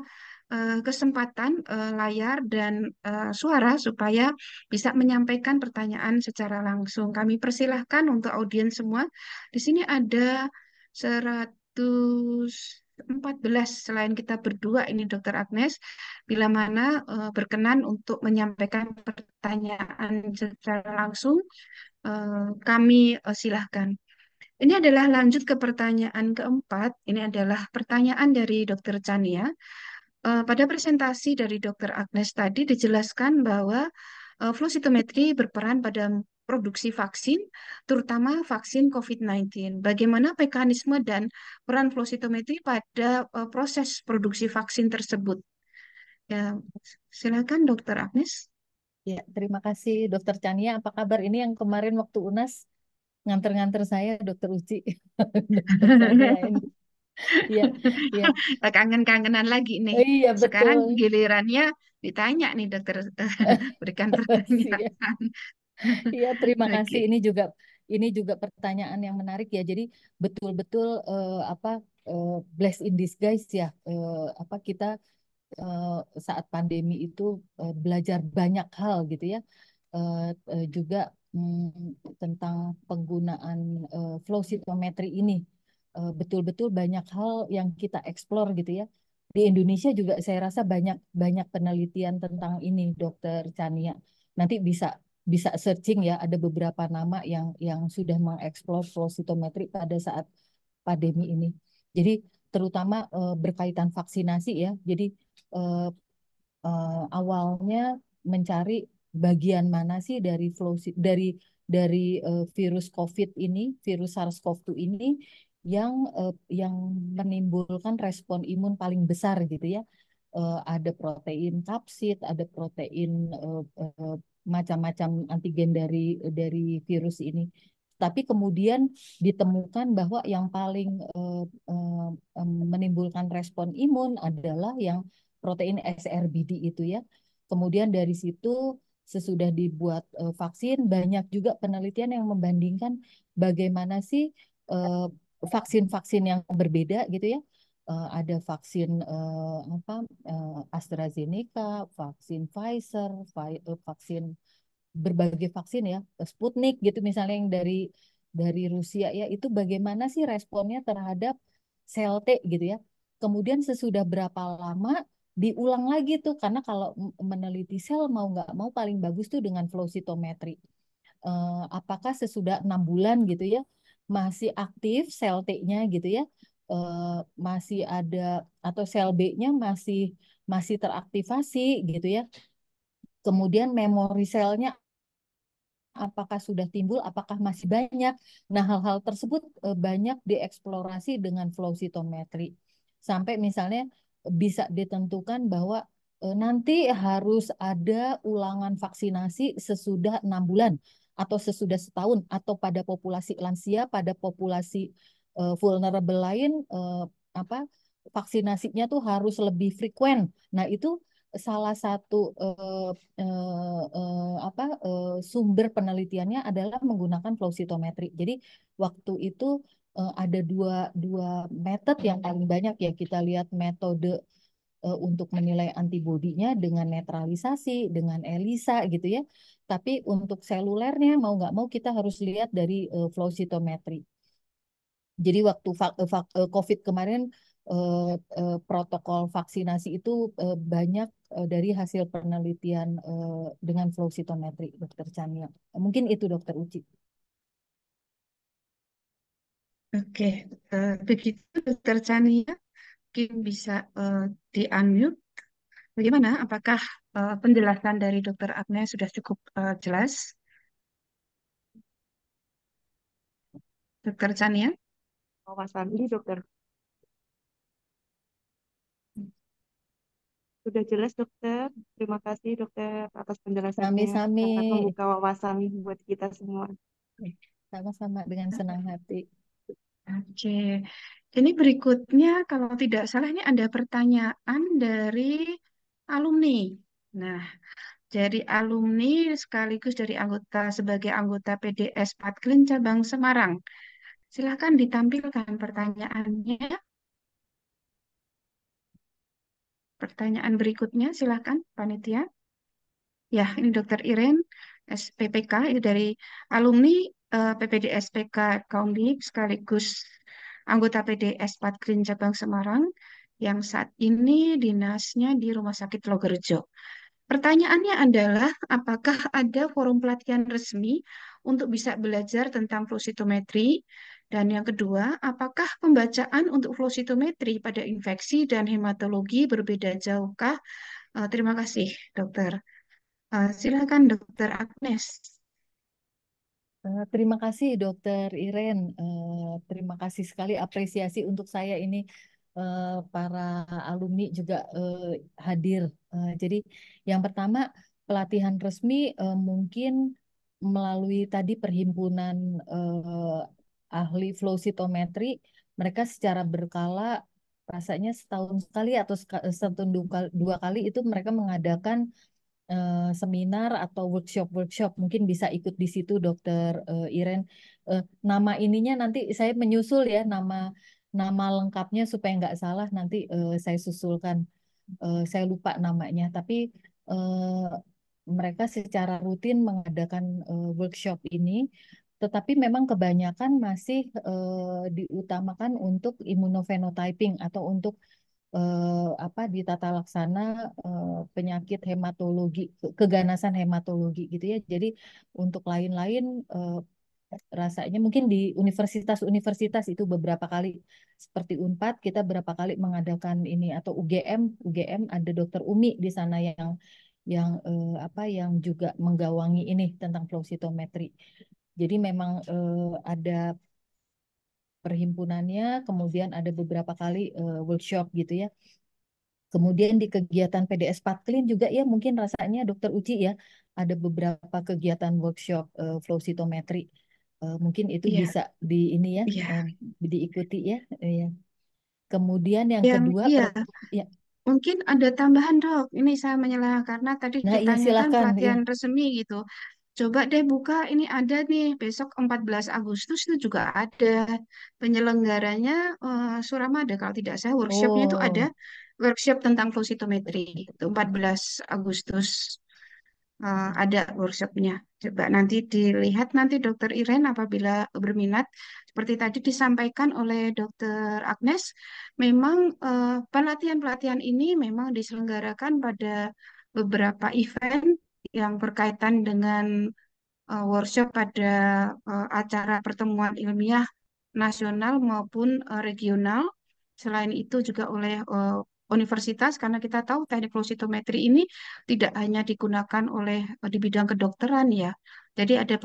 kesempatan layar dan suara supaya bisa menyampaikan pertanyaan secara langsung. Kami persilahkan untuk audiens semua. Di sini ada 114 selain kita berdua ini Dokter Agnes, bila mana berkenan untuk menyampaikan pertanyaan secara langsung, kami silahkan. Ini adalah lanjut ke pertanyaan keempat. Ini adalah pertanyaan dari Dokter Chania. Pada presentasi dari Dokter Agnes tadi dijelaskan bahwa flow cytometry berperan pada produksi vaksin, terutama vaksin COVID-19. Bagaimana mekanisme dan peran flow cytometry pada proses produksi vaksin tersebut? Ya, silakan Dokter Agnes. Ya, terima kasih Dokter Chania. Apa kabar? Ini yang kemarin waktu UNAS nganter-nganter saya Dokter Uci. Dokter Chania ini. Iya, iya. Kangen-kangenan lagi nih. Iya, Sekarang betul. gilirannya ditanya nih dokter, berikan Iya, pertanyaan. iya, terima kasih. Oke. Ini juga pertanyaan yang menarik ya. Jadi betul-betul apa blessed in disguise ya. Apa kita eh, saat pandemi itu belajar banyak hal gitu ya. Juga tentang penggunaan flow cytometry ini. Betul-betul banyak hal yang kita explore gitu ya. Di Indonesia juga saya rasa banyak banyak penelitian tentang ini, Dokter Chania. Nanti bisa bisa searching ya, ada beberapa nama yang sudah mengeksplor flow cytometry pada saat pandemi ini. Jadi terutama berkaitan vaksinasi ya. Jadi eh, awalnya mencari bagian mana sih dari dari virus COVID ini, virus SARS-CoV-2 ini yang menimbulkan respon imun paling besar gitu ya. Ada protein kapsid, ada protein macam-macam antigen dari virus ini. Tapi kemudian ditemukan bahwa yang paling menimbulkan respon imun adalah yang protein SRBD itu ya. Kemudian dari situ sesudah dibuat vaksin, banyak juga penelitian yang membandingkan bagaimana sih eh, vaksin-vaksin yang berbeda gitu ya. Ada vaksin apa AstraZeneca, vaksin Pfizer, vaksin berbagai vaksin ya, Sputnik gitu misalnya yang dari Rusia ya, itu bagaimana sih responnya terhadap sel T gitu ya. Kemudian sesudah berapa lama diulang lagi tuh, karena kalau meneliti sel mau nggak mau paling bagus tuh dengan flow cytometry. Apakah sesudah 6 bulan gitu ya masih aktif sel T-nya gitu ya, masih ada atau sel B-nya masih masih teraktivasi gitu ya. Kemudian memori selnya apakah sudah timbul, apakah masih banyak. Nah, hal-hal tersebut banyak dieksplorasi dengan flow cytometry. Sampai misalnya bisa ditentukan bahwa nanti harus ada ulangan vaksinasi sesudah 6 bulan atau sesudah setahun atau pada populasi lansia, pada populasi vulnerable lain apa vaksinasinya tuh harus lebih frekuen. Nah, itu salah satu apa sumber penelitiannya adalah menggunakan flow cytometry. Jadi waktu itu ada dua dua metode yang paling banyak ya, kita lihat metode untuk menilai antibodinya dengan netralisasi, dengan ELISA gitu ya. Tapi untuk selulernya mau nggak mau kita harus lihat dari flow cytometry. Jadi waktu COVID kemarin protokol vaksinasi itu banyak dari hasil penelitian dengan flow cytometry, Dokter Chania. Mungkin itu Dokter Uci. Oke, begitu Dokter Chania, mungkin bisa di-unmute. Bagaimana? Apakah penjelasan dari Dokter Agnes sudah cukup jelas? Dokter Chania? Wawasan ini dokter. Sudah jelas dokter. Terima kasih dokter atas penjelasannya. Sami-sami. Sangat membuka wawasan buat kita semua. Sama-sama dengan senang hati. Oke, ini berikutnya kalau tidak salah ini ada pertanyaan dari alumni. Nah, dari alumni sekaligus dari anggota sebagai anggota PDS Patklin Cabang Semarang. Silakan ditampilkan pertanyaannya. Pertanyaan berikutnya, silakan panitia. Ya, ini Dokter Iren, SPPK, ini dari alumni PPDSPK Kaundik sekaligus anggota PDS Patklin Cabang Semarang yang saat ini dinasnya di Rumah Sakit Logerjo. Pertanyaannya adalah, apakah ada forum pelatihan resmi untuk bisa belajar tentang flow cytometry? Dan yang kedua, apakah pembacaan untuk flow cytometry pada infeksi dan hematologi berbeda jauhkah? Terima kasih, dokter. Silakan, Dokter Agnes. Terima kasih Dokter Iren. Terima kasih sekali apresiasi untuk saya ini para alumni juga hadir. Jadi yang pertama pelatihan resmi mungkin melalui tadi perhimpunan ahli flow cytometry, mereka secara berkala rasanya setahun sekali atau setahun dua kali itu mereka mengadakan seminar atau workshop mungkin bisa ikut di situ Dokter Iren. Nama ininya nanti saya menyusul ya nama lengkapnya supaya nggak salah nanti saya susulkan. Saya lupa namanya tapi mereka secara rutin mengadakan workshop ini. Tetapi memang kebanyakan masih diutamakan untuk immunophenotyping atau untuk apa di tata laksana penyakit hematologi, keganasan hematologi gitu ya. Jadi untuk lain-lain rasanya mungkin di universitas-universitas itu beberapa kali seperti Unpad kita berapa kali mengadakan ini atau UGM ada Dokter Umi di sana yang apa yang juga menggawangi ini tentang flow cytometry. Jadi memang ada perhimpunannya, kemudian ada beberapa kali workshop gitu ya. Kemudian di kegiatan PDS Patklin juga ya mungkin rasanya Dokter Uci ya ada beberapa kegiatan workshop flow cytometry. Mungkin itu Iya, bisa di ini ya iya. diikuti ya. Ya. Kemudian yang Yang kedua iya, ya. mungkin ada tambahan, Dok. Ini saya menyela karena tadi Nah, iya ditanyakan silakan ya. pelatihan resmi gitu. Coba deh buka, ini ada nih besok 14 Agustus itu juga ada penyelenggaranya Suramada kalau tidak salah workshopnya itu ada Oh, workshop tentang flow cytometry itu 14 Agustus ada workshopnya. Coba nanti dilihat nanti Dokter Iren apabila berminat. Seperti tadi disampaikan oleh Dokter Agnes, memang pelatihan-pelatihan ini memang diselenggarakan pada beberapa event yang berkaitan dengan workshop pada acara pertemuan ilmiah nasional maupun regional. Selain itu juga oleh universitas, karena kita tahu teknik flow cytometry ini tidak hanya digunakan oleh di bidang kedokteran ya. Jadi ada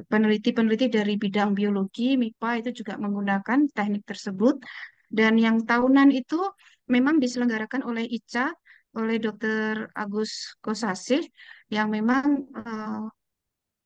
peneliti-peneliti dari bidang biologi, MIPA itu juga menggunakan teknik tersebut. Dan yang tahunan itu memang diselenggarakan oleh ICA, oleh Dr. Agus Kosasih, yang memang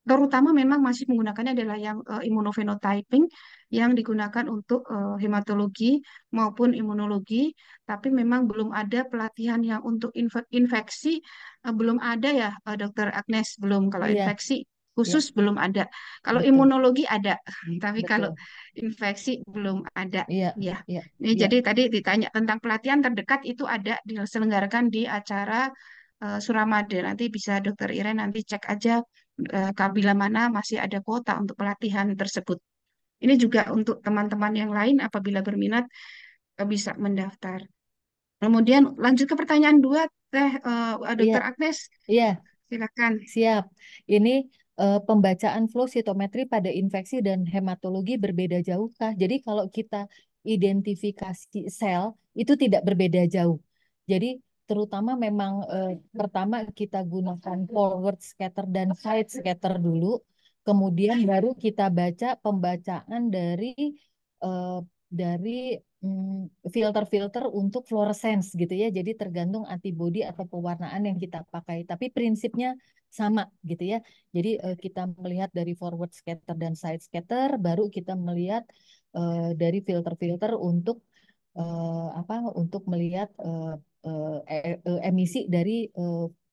terutama memang masih menggunakannya adalah yang immunophenotyping yang digunakan untuk hematologi maupun imunologi, tapi memang belum ada pelatihan yang untuk infeksi, belum ada ya Dokter Agnes, belum kalau iya. infeksi Ya, khusus belum ada. Kalau betul, imunologi ada, tapi kalau betul. infeksi belum ada. Iya, Ya, iya, ini iya. jadi tadi ditanya tentang pelatihan terdekat itu ada diselenggarakan di acara Suramada. Nanti bisa Dokter Iren nanti cek aja bila mana masih ada kuota untuk pelatihan tersebut. Ini juga untuk teman-teman yang lain apabila berminat bisa mendaftar. Kemudian lanjut ke pertanyaan dua, Iya, Dokter Agnes, iya. silakan. Siap. Ini pembacaan flow sitometri pada infeksi dan hematologi berbeda jauhkah? Jadi kalau kita identifikasi sel itu tidak berbeda jauh. Jadi terutama memang pertama kita gunakan forward scatter dan side scatter dulu, kemudian baru kita baca pembacaan eh, dari filter-filter untuk fluorescence gitu ya. Jadi tergantung antibodi atau pewarnaan yang kita pakai. Tapi prinsipnya sama gitu ya. Jadi kita melihat dari forward scatter dan side scatter, baru kita melihat dari filter-filter untuk apa? Untuk melihat emisi dari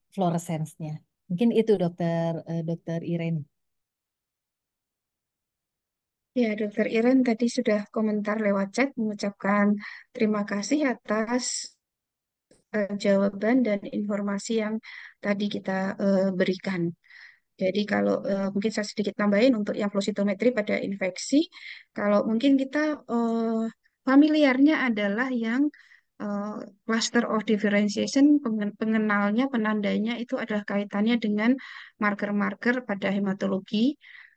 fluorescence-nya. Mungkin itu dokter Irene. Ya, Dokter Iren tadi sudah komentar lewat chat mengucapkan terima kasih atas jawaban dan informasi yang tadi kita berikan. Jadi kalau mungkin saya sedikit tambahin untuk yang flow cytometry pada infeksi, kalau mungkin kita familiarnya adalah yang eh, cluster of differentiation, pengenalnya, penandanya itu adalah kaitannya dengan marker-marker pada hematologi.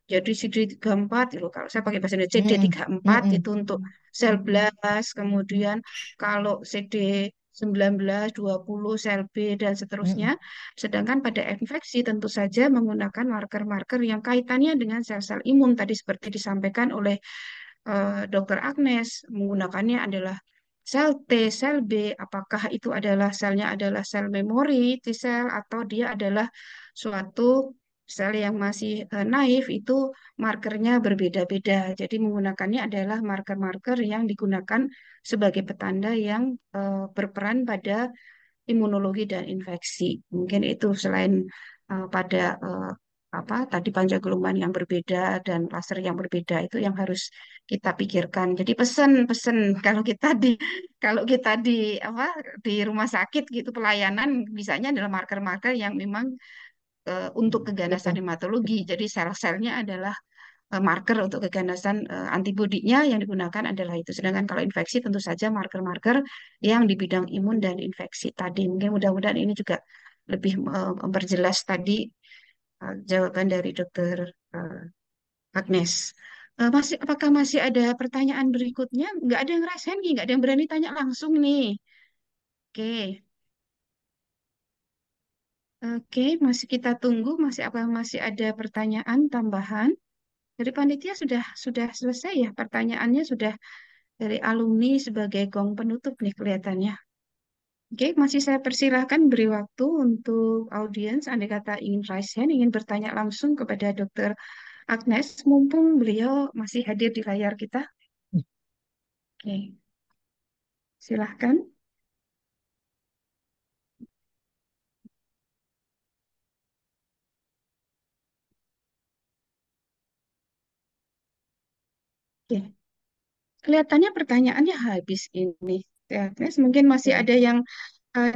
Jadi CD34 itu kalau saya pakai bahasa Indonesia Mm-mm, CD34 mm-mm, itu untuk sel blast, kemudian kalau CD19, 20 sel B dan seterusnya. mm-mm, Sedangkan pada infeksi tentu saja menggunakan marker-marker yang kaitannya dengan sel-sel imun tadi seperti disampaikan oleh Dr. Agnes, menggunakannya adalah sel T, sel B, apakah itu adalah selnya adalah sel memori T sel atau dia adalah suatu sel yang masih naif itu markernya berbeda-beda. Jadi menggunakannya adalah marker-marker yang digunakan sebagai petanda yang berperan pada imunologi dan infeksi. Mungkin itu selain pada apa tadi pancagelombang yang berbeda dan klaster yang berbeda itu yang harus kita pikirkan. Jadi pesan-pesan kalau kita di apa di rumah sakit gitu pelayanan bisanya adalah marker-marker yang memang untuk keganasan betul. hematologi. Jadi sel-selnya adalah marker untuk keganasan antibodinya yang digunakan adalah itu. Sedangkan kalau infeksi tentu saja marker-marker yang di bidang imun dan infeksi tadi. Mungkin mudah-mudahan ini juga lebih memperjelas tadi jawaban dari Dokter Agnes. Apakah masih ada pertanyaan berikutnya? Nggak ada yang rasain nih, nggak ada yang berani tanya langsung nih. Oke, oke, masih kita tunggu. Masih ada pertanyaan tambahan? Dari panitia sudah selesai ya pertanyaannya sudah dari alumni sebagai gong penutup nih kelihatannya. Oke, masih saya persilahkan beri waktu untuk audiens, andai kata ingin raise hand, ingin bertanya langsung kepada Dokter Agnes, mumpung beliau masih hadir di layar kita. Oke, silahkan. Oke, kelihatannya pertanyaannya habis ini. Ya, Agnes, mungkin masih Betul. ada yang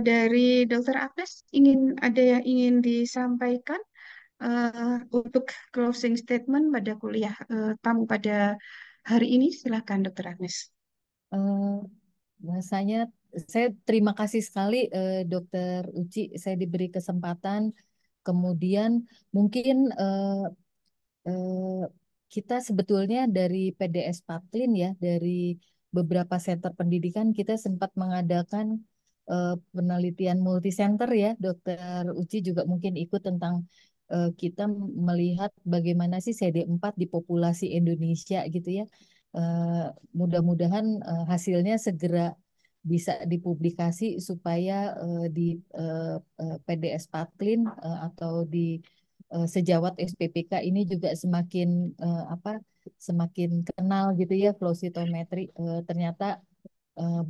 dari Dokter Agnes ada yang ingin disampaikan untuk closing statement pada kuliah tamu pada hari ini. Silahkan, Dokter Agnes. Eh, Bahasanya saya terima kasih sekali Dokter Uci, saya diberi kesempatan. Kemudian mungkin eh, kita sebetulnya dari PDS Patlin ya, dari beberapa center pendidikan kita sempat mengadakan penelitian multisenter ya, Dokter Uci juga mungkin ikut tentang kita melihat bagaimana sih CD4 di populasi Indonesia gitu ya. Eh, Mudah-mudahan hasilnya segera bisa dipublikasi supaya di PDS Patlin atau di sejawat SPPK ini juga semakin apa semakin kenal gitu ya flow cytometry ternyata eh,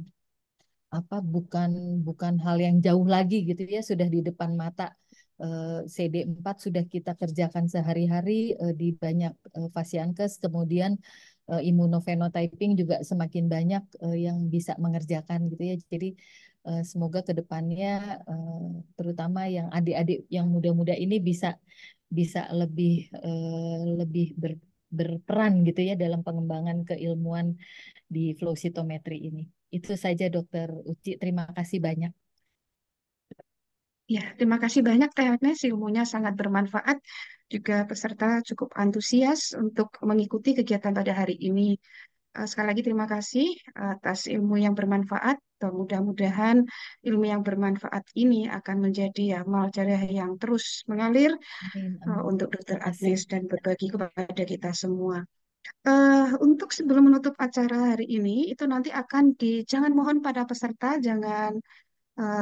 apa bukan bukan hal yang jauh lagi gitu ya sudah di depan mata CD4 sudah kita kerjakan sehari-hari di banyak fasiankes, kemudian imunofenotyping juga semakin banyak yang bisa mengerjakan gitu ya. Jadi semoga ke depannya terutama yang adik-adik yang muda-muda ini bisa bisa lebih berperan gitu ya dalam pengembangan keilmuan di flow cytometry ini. Itu saja Dokter Uci, terima kasih banyak. Ya, terima kasih banyak Teh Agnes, ilmunya sangat bermanfaat. Juga peserta cukup antusias untuk mengikuti kegiatan pada hari ini. Sekali lagi terima kasih atas ilmu yang bermanfaat. Dan mudah-mudahan ilmu yang bermanfaat ini akan menjadi amal jariah yang terus mengalir Amin, amin. untuk Dokter Terima kasih. Agnes dan berbagi kepada kita semua. Untuk sebelum menutup acara hari ini, itu nanti akan jangan mohon pada peserta, jangan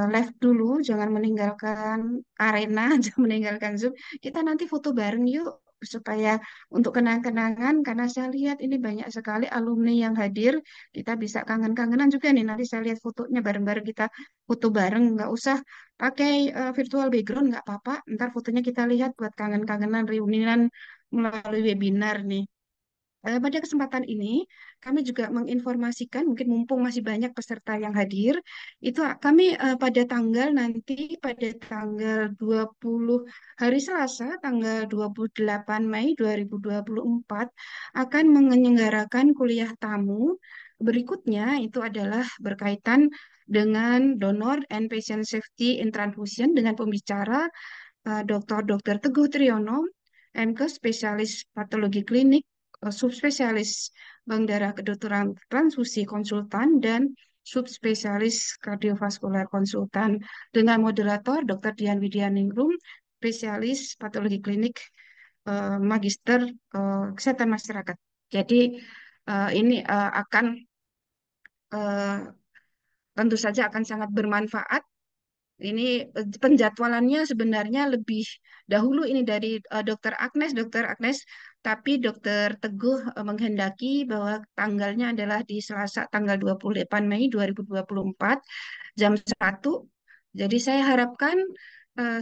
live dulu, jangan meninggalkan arena, jangan meninggalkan Zoom. Kita nanti foto bareng yuk, supaya untuk kenang-kenangan, karena saya lihat ini banyak sekali alumni yang hadir, kita bisa kangen-kangenan juga nih, nanti saya lihat fotonya bareng-bareng, kita foto bareng, nggak usah pakai virtual background, nggak apa-apa, ntar fotonya kita lihat buat kangen-kangenan, reunian melalui webinar nih. Pada kesempatan ini, kami juga menginformasikan, mungkin mumpung masih banyak peserta yang hadir, itu kami pada tanggal nanti, pada tanggal 20 hari Selasa, tanggal 28 Mei 2024, akan menyelenggarakan kuliah tamu. Berikutnya itu adalah berkaitan dengan donor and patient safety in transfusion dengan pembicara Dr. Teguh Triyono, MK spesialis patologi klinik, subspesialis bank darah kedokteran transfusi konsultan, dan subspesialis kardiovaskular konsultan dengan moderator Dr. Dian Widianingrum, spesialis patologi klinik, magister kesehatan masyarakat. Jadi ini akan tentu saja akan sangat bermanfaat. Ini penjadwalannya sebenarnya lebih dahulu ini dari Dokter Agnes, tapi Dokter Teguh menghendaki bahwa tanggalnya adalah di Selasa tanggal 28 Mei 2024 jam 1. Jadi saya harapkan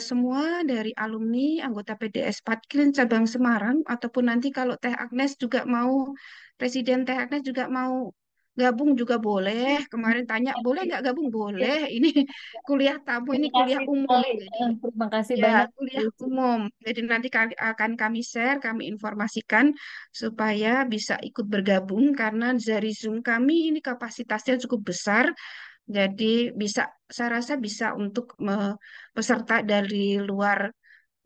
semua dari alumni anggota PDS Patklin cabang Semarang, ataupun nanti kalau Teh Agnes juga mau, Presiden Teh Agnes juga mau gabung juga boleh. Kemarin tanya boleh nggak gabung? Boleh. Ini kuliah tamu, ini Terima kuliah kasih umum. sekali. Jadi Terima kasih ya banyak. kuliah umum. Jadi nanti akan kami share, kami informasikan supaya bisa ikut bergabung karena dari Zoom kami ini kapasitasnya cukup besar. Jadi bisa, saya rasa bisa untuk peserta dari luar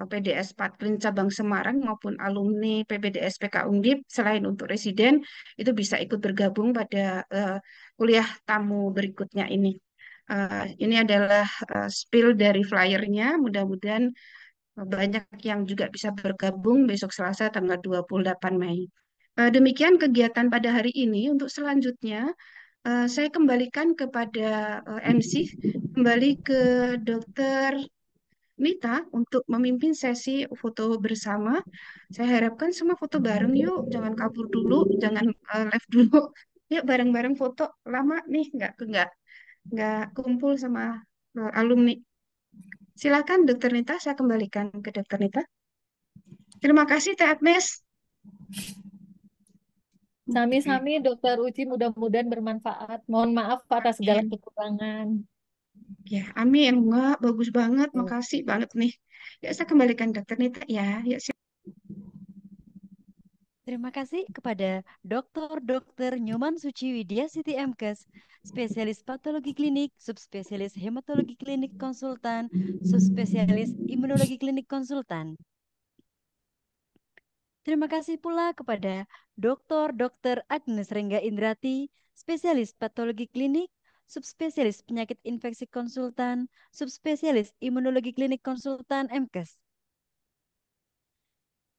PDS Patklin cabang Semarang maupun alumni PPDS PK Undip, selain untuk residen itu bisa ikut bergabung pada kuliah tamu berikutnya ini. Ini adalah spill dari flyernya. Mudah-mudahan banyak yang juga bisa bergabung besok Selasa tanggal 28 Mei. Demikian kegiatan pada hari ini. Untuk selanjutnya, saya kembalikan kepada MC, kembali ke Dokter Nita untuk memimpin sesi foto bersama. Saya harapkan semua foto bareng yuk, jangan kabur dulu, jangan live dulu. Yuk bareng-bareng foto. Lama nih nggak kumpul sama alumni. Silakan Dokter Nita, saya kembalikan ke Dokter Nita. Terima kasih Teh Agnes. Sami-sami Dokter Uci, mudah-mudahan bermanfaat. Mohon maaf atas segala kekurangan. Ya, amin. Wah, bagus banget. Makasih banget nih. Ya, saya kembalikan Dokter Nita ya. Ya, Terima kasih kepada Dr. Nyoman Suci Widya Siti MKes, spesialis patologi klinik, subspesialis hematologi klinik konsultan, subspesialis imunologi klinik konsultan. Terima kasih pula kepada Dr. Agnes Rengga Indrati, spesialis patologi klinik, subspesialis penyakit infeksi konsultan, subspesialis imunologi klinik konsultan MKes.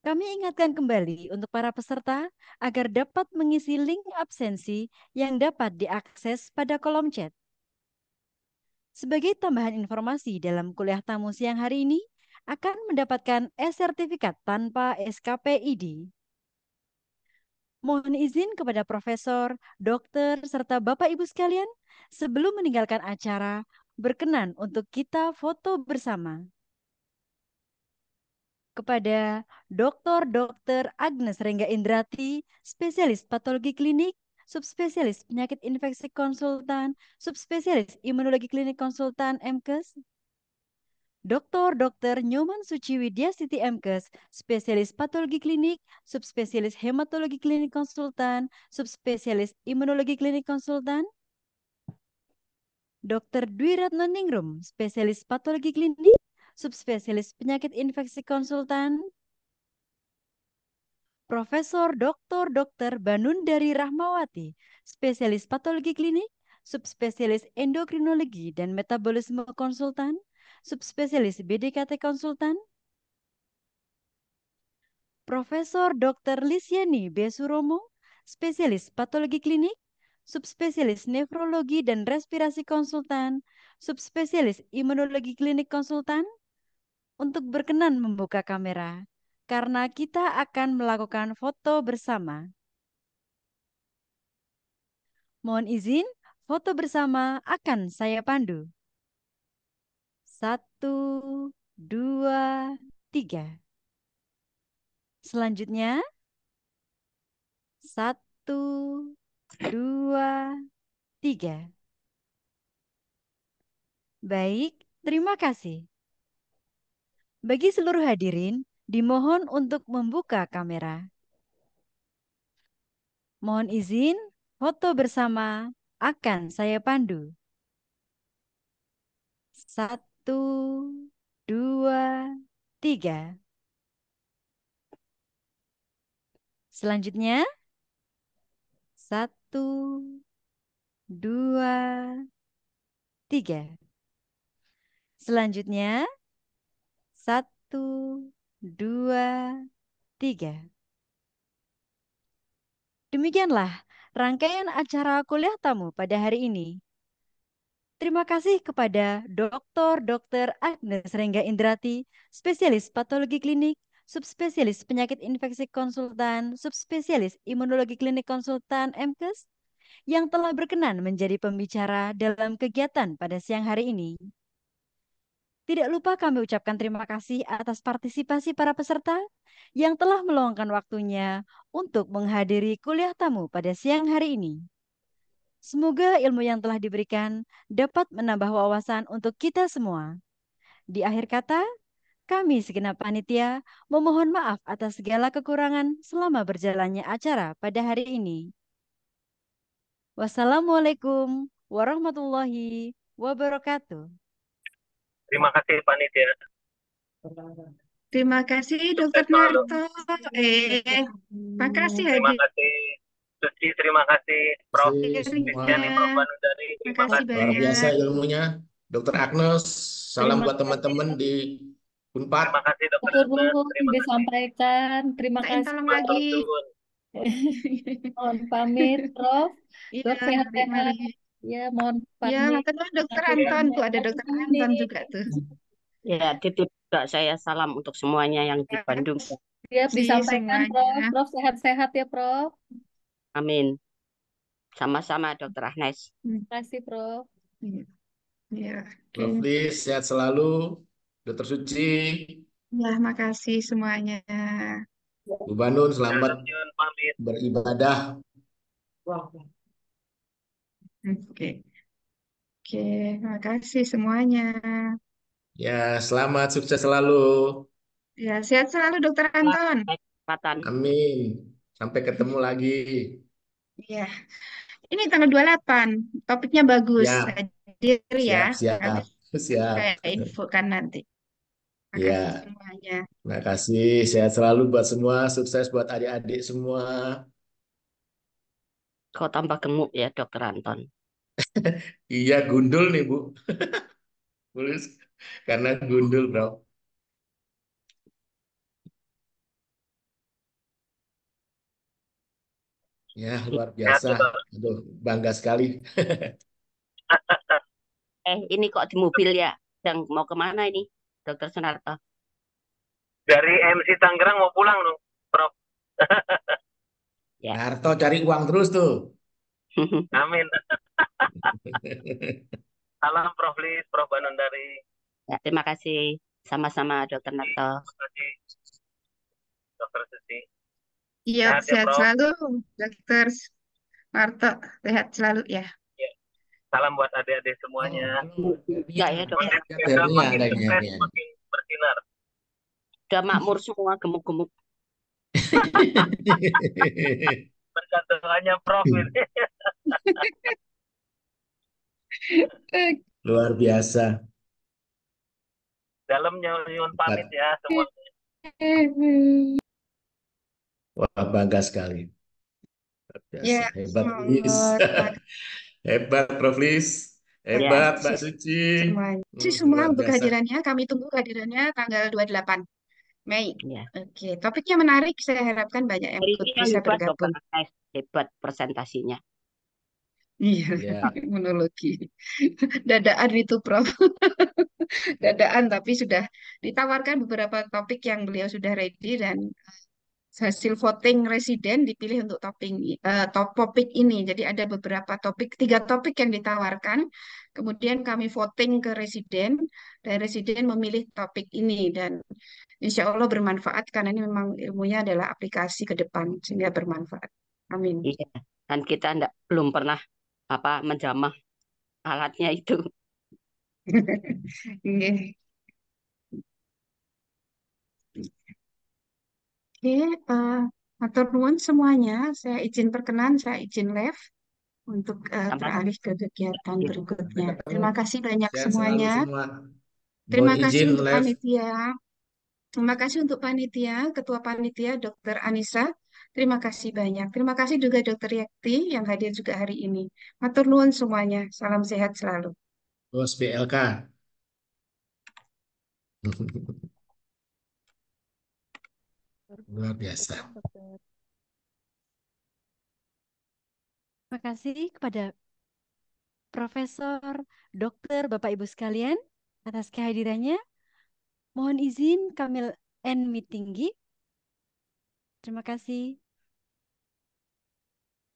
Kami ingatkan kembali untuk para peserta agar dapat mengisi link absensi yang dapat diakses pada kolom chat. Sebagai tambahan informasi dalam kuliah tamu siang hari ini, akan mendapatkan e-sertifikat tanpa SKPID. Mohon izin kepada Profesor, Dokter, serta Bapak Ibu sekalian, sebelum meninggalkan acara, berkenan untuk kita foto bersama. kepada Dr. Agnes Rengga Indrati, spesialis patologi klinik, subspesialis penyakit infeksi konsultan, subspesialis imunologi klinik konsultan MKes, Dr. Nyoman Suci Widyasiti MKes, spesialis patologi klinik, subspesialis hematologi klinik konsultan, subspesialis imunologi klinik konsultan, Dr. Dwi Ratno Ningrum, spesialis patologi klinik, subspesialis penyakit infeksi konsultan, Profesor Dr. Banundari Rahmawati, spesialis patologi klinik, subspesialis endokrinologi dan metabolisme konsultan, subspesialis BDKT konsultan, Profesor Dr. Lisyani B. Suromo, spesialis patologi klinik, subspesialis nefrologi dan respirasi konsultan, subspesialis imunologi klinik konsultan, untuk berkenan membuka kamera, karena kita akan melakukan foto bersama. Mohon izin, foto bersama akan saya pandu. 1, 2, 3. Selanjutnya, 1, 2, 3. Baik, terima kasih. Bagi seluruh hadirin, dimohon untuk membuka kamera. Mohon izin, foto bersama akan saya pandu. 1, 2, 3. Selanjutnya, 1, 2, 3. Selanjutnya, 1, 2, 3. Demikianlah rangkaian acara kuliah tamu pada hari ini. Terima kasih kepada Dr. Agnes Rengga Indrati, spesialis patologi klinik, subspesialis penyakit infeksi konsultan, subspesialis imunologi klinik konsultan MKes, yang telah berkenan menjadi pembicara dalam kegiatan pada siang hari ini. Tidak lupa kami ucapkan terima kasih atas partisipasi para peserta yang telah meluangkan waktunya untuk menghadiri kuliah tamu pada siang hari ini. Semoga ilmu yang telah diberikan dapat menambah wawasan untuk kita semua. Di akhir kata, kami segenap panitia memohon maaf atas segala kekurangan selama berjalannya acara pada hari ini. Wassalamualaikum warahmatullahi wabarakatuh. Terima kasih panitia. Terima kasih Dr. Sukses selalu. Narto. Makasih Terima Haji. kasih Suci, terima kasih Prof. Rika. Listiani, Prof. Banudari, terima Makasih kasih. Luar biasa banyak. ilmunya. Dr. Agnes, salam Terima buat teman-teman di Unpad. Terima kasih Dr. Matur Agnes, nuwun terima kasih. disampaikan. Terima Mintain kasih. tolong Matur lagi. nuwun. Mohon pamit, Prof. Iya, Prof mari, sehat-sehat. mari. Ya, mohon Ya, pamit. matur nuwun Dr. Matur Anton nuwun. tuh, ada Dr. Anton juga tuh. Ya, titip juga saya salam untuk semuanya yang di Bandung. Siap Si disampaikan, Prof. semuanya. Prof sehat-sehat ya, Prof. Amin. Sama-sama, Dr. Agnes. Terima kasih, Prof. Iya, iya, oke. Prof. Lis, sehat selalu. Dr. Suci, Ya, makasih semuanya. Bu Banun, selamat Nyun pamit. beribadah. Oke, oke, makasih semuanya. Ya, selamat, sukses selalu. Ya, sehat selalu Dr. Anton. Kesempatan. Amin. Sampai ketemu lagi. Iya. Ini tanggal 28, topiknya bagus. Ya, Hadir ya. siap, Nanti siap, siap. saya infokan nanti. Makasih Ya, semuanya. terima kasih. Sehat selalu buat semua. Sukses buat adik-adik semua. Kau tambah gemuk ya, Dr. Anton. Iya, gundul nih, Bu. Tulus. Karena gundul, Bro. Ya, luar Sehat, biasa. Dokter. Aduh, bangga sekali. Ini kok di mobil ya? Yang mau kemana ini, Dr. Sunarto? Dari MC Tangerang mau pulang dong, Prof. Ya. Narto cari uang terus tuh. Amin. Salam Prof. Lis, Prof. Banundari. Ya, terima kasih. Sama-sama, Dr. Narto. Terima kasih. Iya, Sehat ya, sehat Prof. selalu, Dokter Marto. Sehat selalu ya. Ya, salam buat adik-adik semuanya. Enggak ya dok, Ya. Semoga Nya makin ada sukses, nya. makin bersinar. udah makmur semua gemuk-gemuk. Berkat doanya Prof ini. Luar biasa. Dalam nyuwun pamit ya semua. Wah, bangga sekali. Luar Ya, biasa. Hebat, Lis. monggo. Terima Hebat, Prof. Lis. Ya, Hebat, Mbak kasih Suci. semuanya. Kasih semua Luar untuk biasa. kehadirannya. Kami tunggu kehadirannya tanggal 28 Mei. ya. Oke, topiknya menarik. Saya harapkan banyak yang Hari ikut ini yang bisa hebat dokter bergabung. Agnes, hebat presentasinya. Iya, Ya, imunologi. Dadaan itu, Prof. Dadaan, tapi sudah ditawarkan beberapa topik yang beliau sudah ready dan hasil voting residen dipilih untuk topik ini. Jadi ada beberapa topik, 3 topik yang ditawarkan. Kemudian kami voting ke residen dan residen memilih topik ini dan insya Allah bermanfaat karena ini memang ilmunya adalah aplikasi ke depan sehingga bermanfaat. Amin. Iya. Dan kita belum pernah menjamah alatnya itu. Oke, Oke, matur nuwun semuanya. Saya izin perkenan, saya izin live untuk Sama beralih ke kegiatan berikutnya. rekan-rekan Terima kasih banyak sehat selalu semuanya. semua. Terima Mohon kasih izin untuk live. panitia. Terima kasih untuk panitia, Ketua Panitia Dr. Anissa. Terima kasih banyak. Terima kasih juga Dr. Yakti yang hadir juga hari ini. Matur nuwun semuanya. Salam sehat selalu. Bos BLK. Luar biasa. Dokter. Terima kasih kepada Profesor, Dokter, Bapak Ibu sekalian atas kehadirannya. Mohon izin kami end meeting. Terima kasih.